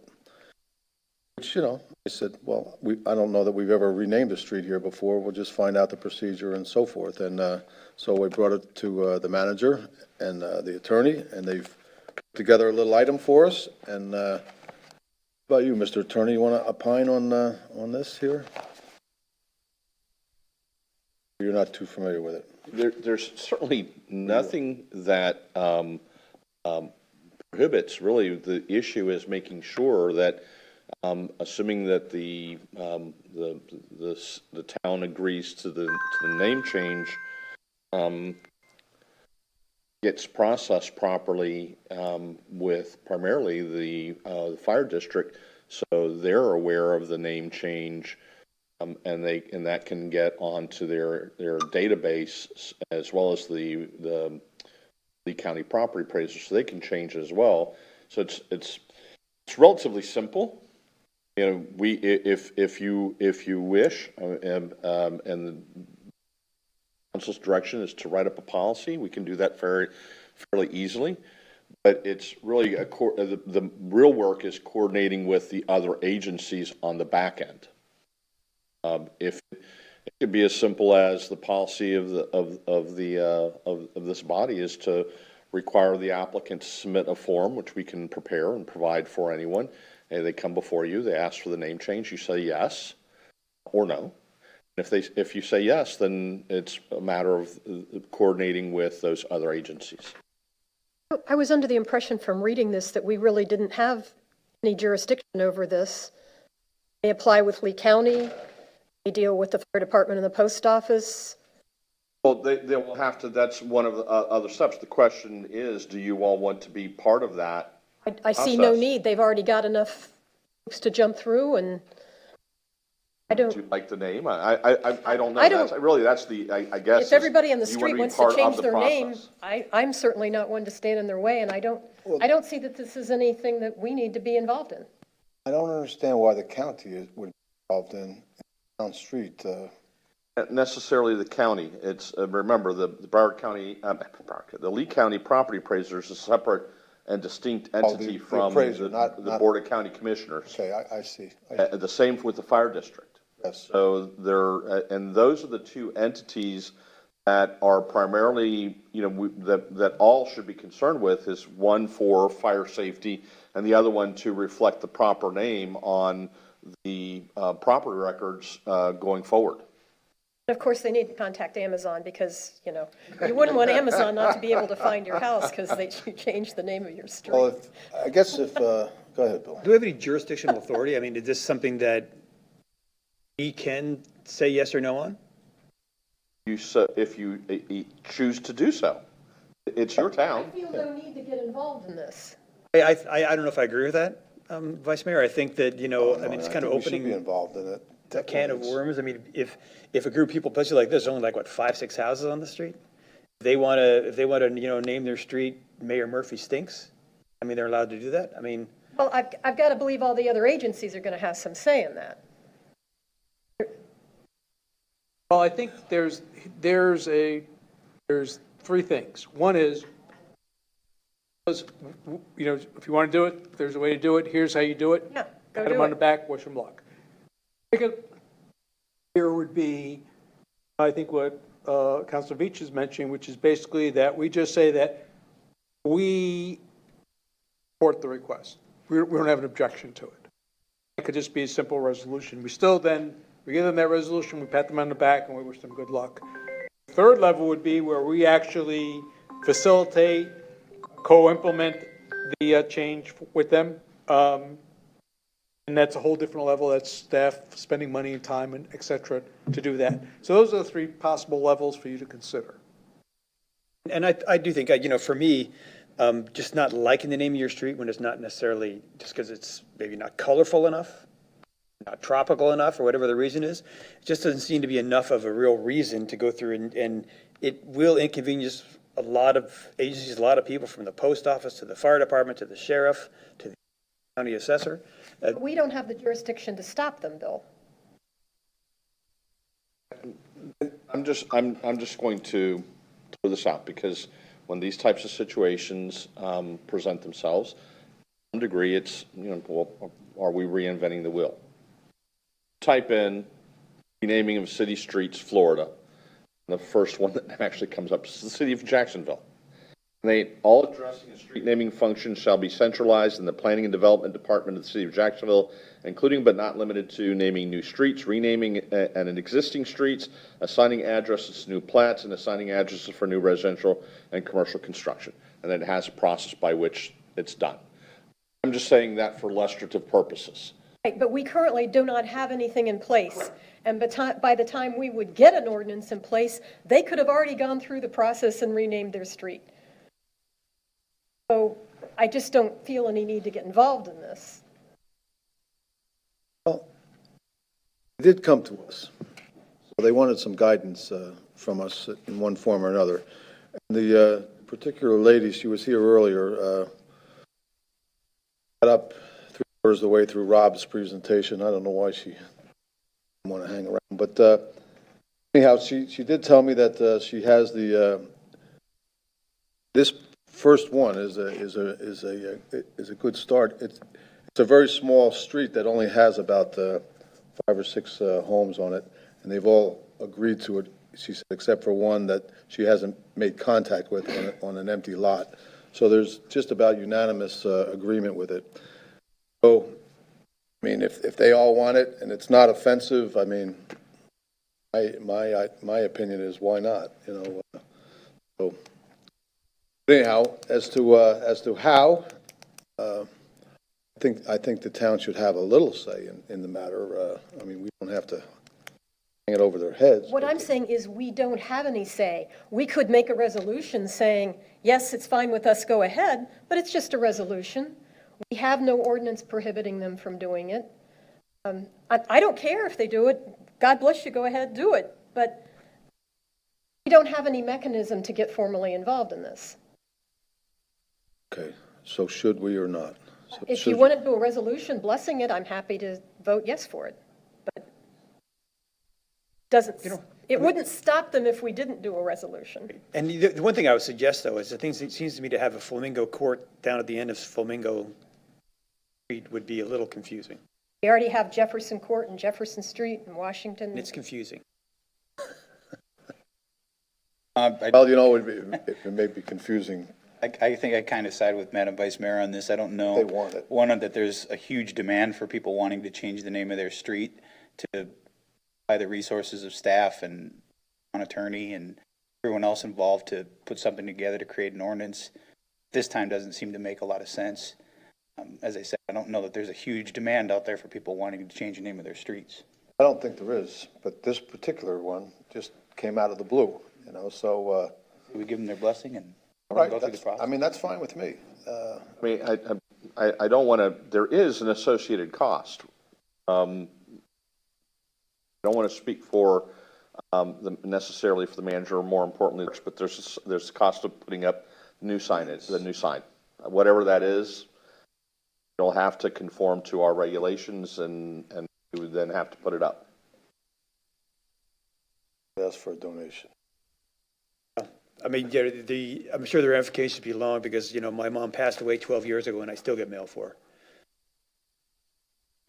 Which, I said, well, I don't know that we've ever renamed a street here before. We'll just find out the procedure and so forth. And so we brought it to the manager and the attorney, and they've put together a little item for us. And how about you, Mr. Attorney? You want to opine on this here? You're not too familiar with it. There's certainly nothing that prohibits. Really, the issue is making sure that, assuming that the town agrees to the name change, gets processed properly, with primarily the fire district, so they're aware of the name change, and that can get onto their database, as well as the county property appraiser, so they can change it as well. So it's relatively simple. You know, if you wish, and the council's direction is to write up a policy, we can do that fairly easily. But it's really the real work is coordinating with the other agencies on the back end. If it could be as simple as the policy of this body is to require the applicant to submit a form, which we can prepare and provide for anyone. And they come before you, they ask for the name change, you say yes or no. And if you say yes, then it's a matter of coordinating with those other agencies. I was under the impression from reading this that we really didn't have any jurisdiction over this. They apply with Lee County, they deal with the fire department and the post office. Well, they will have to, that's one of the other steps. The question is, do you all want to be part of that? I see no process? need. They've already got enough hoops to jump through, and I don't. Do you like the name? I don't know. I don't- I guess. If everybody on the you wanna street be wants part to of change the their name, process. I'm certainly not one to stand in their way, and I don't see that this is anything that we need to be involved in. I don't understand why the county would be involved in town street. Not necessarily the county. It's, remember, the the Lee County property appraiser is a separate and distinct entity the from appraiser, the not- Board of County Commissioners. Okay, I see. The same with the fire district. Yes. So and those are the two entities that are primarily, that all should be concerned with, is one for fire safety and the other one to reflect the proper name on the property records going forward. Of course, they need to contact Amazon because, you wouldn't want Amazon not to be able to find your house because they changed the name of your street. Well, I guess go ahead, Bill. Do we have any jurisdictional authority? I mean, is this something that we can say yes or no on? If you choose to do so, it's your I town. feel no need to get involved in this. I don't know if I agree with that, Vice Mayor. I think that, I mean, it's kind of I think we should be opening involved in it. a can of worms. I mean, if a group of people, especially like this, only like, what, 5-6 houses on the street? If they want to, name their street Mayor Murphy Stinks, I mean, they're allowed to do that? I mean. Well, I've got to believe all the other agencies are going to have some say in that. Well, I think there's three things. One is, if you want to do it, there's a way to do it, here's how you do it. Yeah, go Pat do them on it. the back, wish them luck. Second, here would be, I think what Councilor Beach is mentioning, which is basically that we just say that we support the request. We don't have an objection to it. It could just be a simple resolution. We give them that resolution, we pat them on the back, and we wish them good luck. Third level would be where we actually facilitate, co-implement the change with them. And that's a whole different level. That's staff spending money and time and et cetera to do that. So those are the three possible levels for you to consider. And I do think, for me, just not liking the name of your street when it's not necessarily just because it's maybe not colorful enough, not tropical enough, or whatever the reason is, it just doesn't seem to be enough of a real reason to go through, and it will inconvenience a lot of agencies, a lot of people, from the post office to the fire department to the sheriff to the county assessor. We don't have the jurisdiction to stop them, Bill. I'm just going to throw this out, because when these types of situations present themselves, to some degree, it's, are we reinventing the wheel? Type in renaming of city streets, Florida. The first one that actually comes up is the city of Jacksonville. All addressing and street naming functions shall be centralized in the Planning and Development Department of the City of Jacksonville, including but not limited to naming new streets, renaming and existing streets, assigning addresses to new plats, and assigning addresses for new residential and commercial construction. And then it has a process by which it's done. I'm just saying that for illustrative purposes. Right, but we currently do not have anything in place. And by the time we would get an ordinance in place, they could have already gone through the process and renamed their street. So I just don't feel any need to get involved in this. Well, they did come to us. So they wanted some guidance from us in one form or another. And the particular lady, she was here earlier, got up 3/4 of the way through Rob's presentation. I don't know why she didn't want to hang around. But anyhow, she did tell me that she has this first one is a good start. It's a very small street that only has about 5 or 6 homes on it, and they've all agreed to it. She said, except for one that she hasn't made contact with on an empty lot. So there's just about unanimous agreement with it. So, I mean, if they all want it and it's not offensive, I mean, my opinion is why not? You know. So anyhow, as to how, I think the town should have a little say in the matter. I mean, we don't have to hang it over their heads. What I'm saying is we don't have any say. We could make a resolution saying, yes, it's fine with us, go ahead, but it's just a resolution. We have no ordinance prohibiting them from doing it. I don't care if they do it. God bless you, go ahead, do it. But we don't have any mechanism to get formally involved in this. Okay, so should we or not? So If you want to do a resolution blessing it, I'm happy to vote yes for it. But it wouldn't stop them if we didn't do a resolution. And the one thing I would suggest, though, is I think it seems to me to have a flamingo court down at the end of Flamingo Street would be a little confusing. We already have Jefferson Court and Jefferson Street in Washington. And it's confusing. Well, you know, it may be confusing. I think I kind of side with Madam Vice Mayor on this. I don't know. They want it. One, that there's a huge demand for people wanting to change the name of their street to by the resources of staff and an attorney and everyone else involved to put something together to create an ordinance. This time doesn't seem to make a lot of sense. As I said, I don't know that there's a huge demand out there for people wanting to change the name of their streets. I don't think there is, but this particular one just came out of the blue, you know, so. We give them their blessing and All right, go through the process. I mean, that's fine with me. I mean, I don't want to, there is an associated cost. I don't want to speak for necessarily for the manager, or more importantly, but there's a cost of putting up new signage, the new sign, whatever that is. It'll have to conform to our regulations, and we would then have to put it up. Ask for a donation. I mean, I'm sure the ramifications would be long because, you know, my mom passed away 12 years ago and I still get mail for her.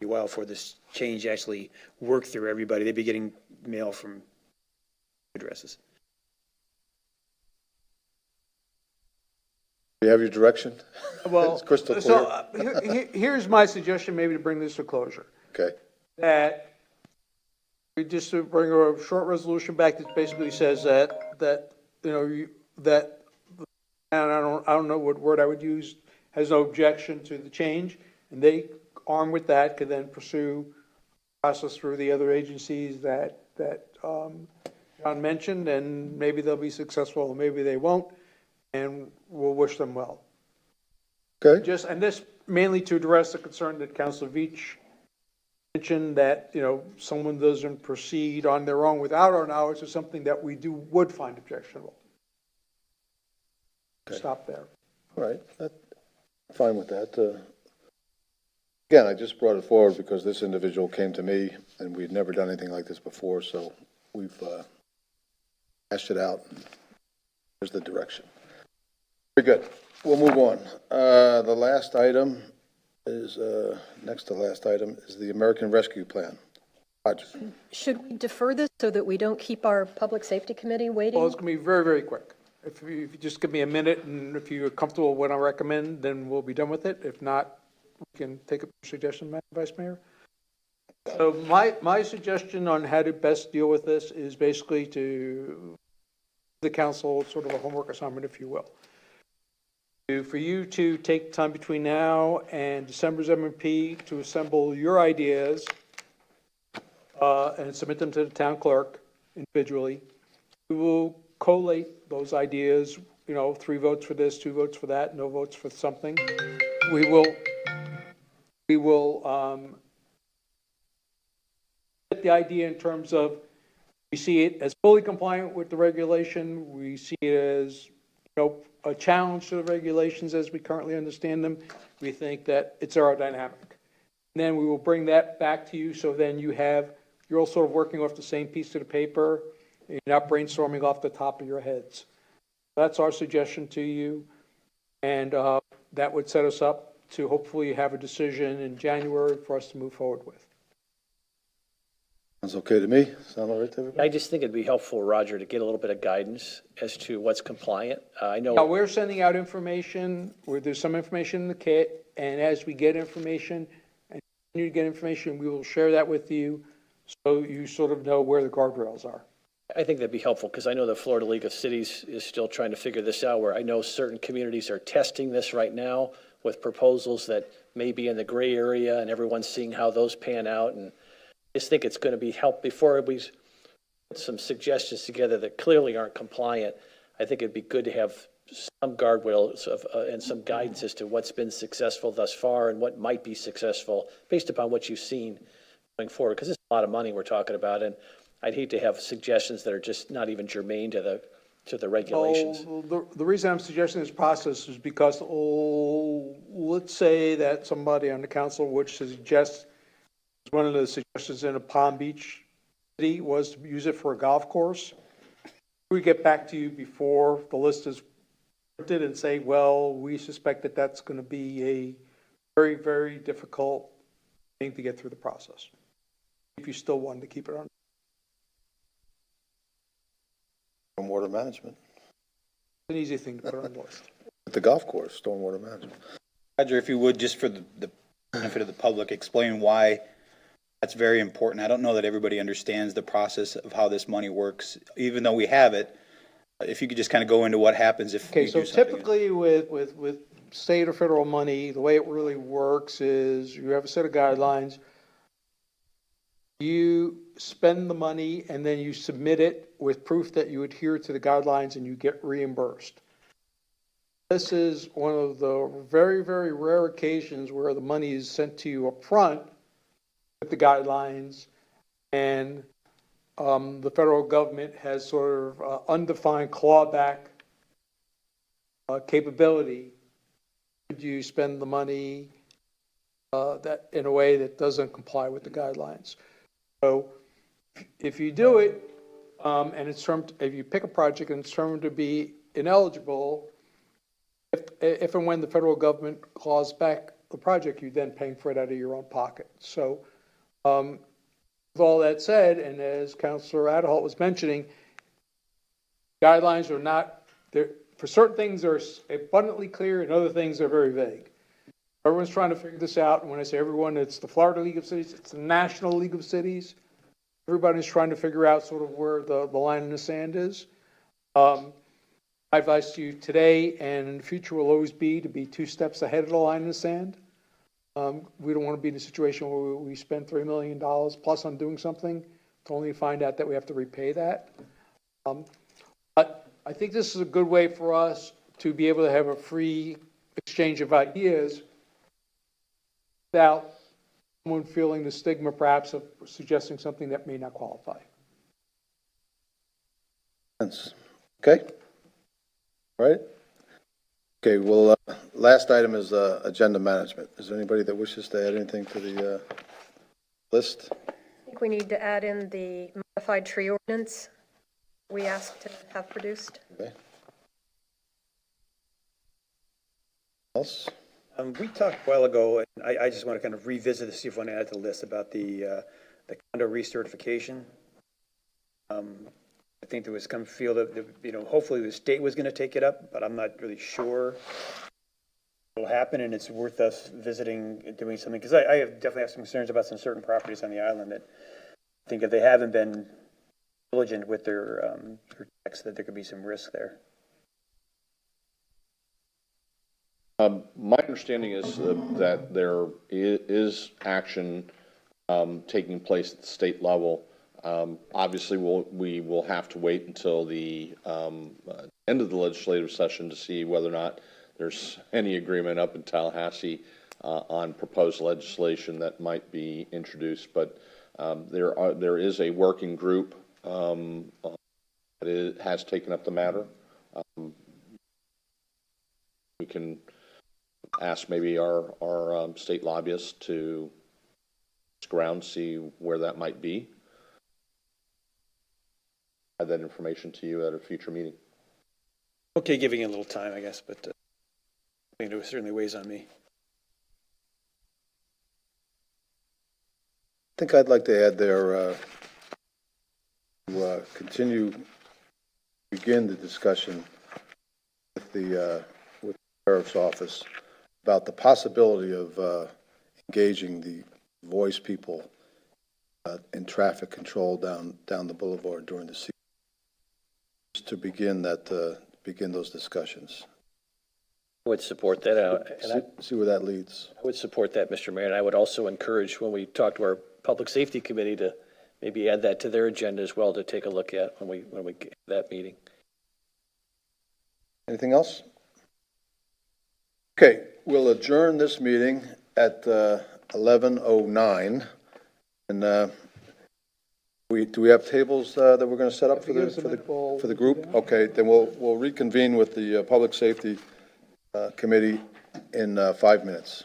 It'd be a while for this change actually worked through everybody. They'd be getting mail from addresses. Do you have your direction? Well, It's crystal so clear. here's my suggestion, maybe to bring this to closure. Okay. That we just bring a short resolution back that basically says that you know, that, and I don't know what word I would use, has no objection to the change, and they, armed with that, could then pursue process through the other agencies that John mentioned, and maybe they'll be successful, or maybe they won't, and we'll wish them well. Okay. And this mainly to address the concern that Councilor Veach mentioned, that, you know, someone doesn't proceed on their own without our knowledge is something that we would find objectionable. Okay. Stop there. All right, fine with that. Again, I just brought it forward because this individual came to me and we'd never done anything like this before, so we've hashed it out. Here's the direction. Very good. We'll move on. The last item is, next to last item, is the American Rescue Plan. Roger. Should we defer this so that we don't keep our Public Safety Committee waiting? Well, it's going to be very, very quick. If you just give me a minute, and if you're comfortable with what I recommend, then we'll be done with it. If not, we can take a suggestion, Madam Vice Mayor. So my suggestion on how to best deal with this is basically to the council sort of a homework assignment, if you will. for you to take time between now and December's M&P to assemble your ideas and submit them to the town clerk individually. We will collate those ideas, 3 votes for this, 2 votes for that, no votes for something. We will get the idea in terms of, we see it as fully compliant with the regulation. We see it as, a challenge to the regulations as we currently understand them. We think that it's aerodynamic. And then we will bring that back to you, so then you're all sort of working off the same piece of the paper. You're not brainstorming off the top of your heads. That's our suggestion to you. And that would set us up to hopefully have a decision in January for us to move forward with. Sounds okay to me. Sound all right to everybody? I just think it'd be helpful, Roger, to get a little bit of guidance as to what's compliant. I Now, know, we're sending out information, where there's some information in the kit, and as we get information, and continue to get information, we will share that with you, so you sort of know where the guardrails are. I think that'd be helpful, because I know the Florida League of Cities is still trying to figure this out, where I know certain communities are testing this right now with proposals that may be in the gray area, and everyone's seeing how those pan out, and I just think it's going to be help before we put some suggestions together that clearly aren't compliant. I think it'd be good to have some guardrails and some guidance as to what's been successful thus far and what might be successful based upon what you've seen going forward, because it's a lot of money we're talking about, and I'd hate to have suggestions that are just not even germane to the regulations. Well, the reason I'm suggesting this process is because, let's say that somebody on the council would suggest, one of the suggestions in a Palm Beach city was to use it for a golf course. We get back to you before the list is printed and say, well, we suspect that that's going to be a very, very difficult thing to get through the process, if you still wanted to keep it on. Stormwater management. An easy thing to put on the list. The golf course, stormwater management. Roger, if you would, just for the benefit of the public, explain why that's very important. I don't know that everybody understands the process of how this money works, even though we have it. If you could just kind of go into what happens if Okay, you so do something. typically with state or federal money, the way it really works is you have a set of guidelines. You spend the money and then you submit it with proof that you adhere to the guidelines and you get reimbursed. This is one of the very, very rare occasions where the money is sent to you up front with the guidelines, and the federal government has sort of undefined clawback capability. Could you spend the money that in a way that doesn't comply with the guidelines? So if you do it, and it's termed, if you pick a project and it's termed to be ineligible, if and when the federal government claws back the project, you're then paying for it out of your own pocket. So with all that said, and as Councilor Adderholt was mentioning, guidelines are not, for certain things they're abundantly clear, and other things are very vague. Everyone's trying to figure this out, and when I say everyone, it's the Florida League of Cities, it's the National League of Cities. Everybody's trying to figure out sort of where the line in the sand is. My advice to you today and in the future will always be to be 2 steps ahead of the line in the sand. We don't want to be in a situation where we spend $3 million plus on doing something to only find out that we have to repay that. But I think this is a good way for us to be able to have a free exchange of ideas without someone feeling the stigma perhaps of suggesting something that may not qualify. Okay? All right? Okay, well, last item is agenda management. Is there anybody that wishes to add anything to the list? I think we need to add in the modified tree ordinance we asked to have produced. Okay. Else? We talked a while ago, and I just want to kind of revisit to see if I want to add to the list about the condo recertification. I think there was some feel that, hopefully the state was going to take it up, but I'm not really sure it'll happen, and it's worth us visiting and doing something, because I definitely have some concerns about some certain properties on the island that I think if they haven't been diligent with their checks, that there could be some risk there. My understanding is that there is action taking place at the state level. Obviously, we will have to wait until the end of the legislative session to see whether or not there's any agreement up in Tallahassee on proposed legislation that might be introduced. But there is a working group that has taken up the matter. We can ask maybe our state lobbyists to ask around, see where that might be. Add that information to you at a future meeting. Okay, giving it a little time, I guess, but I think it certainly weighs on me. I think I'd like to add there, to begin the discussion with the Sheriff's Office about the possibility of engaging the voice people in traffic control down the boulevard during the season, to begin those discussions. I would support that, and See where that leads. I would support that, Mr. Mayor, and I would also encourage, when we talk to our Public Safety Committee, to maybe add that to their agenda as well, to take a look at when we get that meeting. Anything else? Okay, we'll adjourn this meeting at 11:09. And do we have tables that we're going to set up for the group? Okay, then we'll reconvene with the Public Safety Committee in 5 minutes.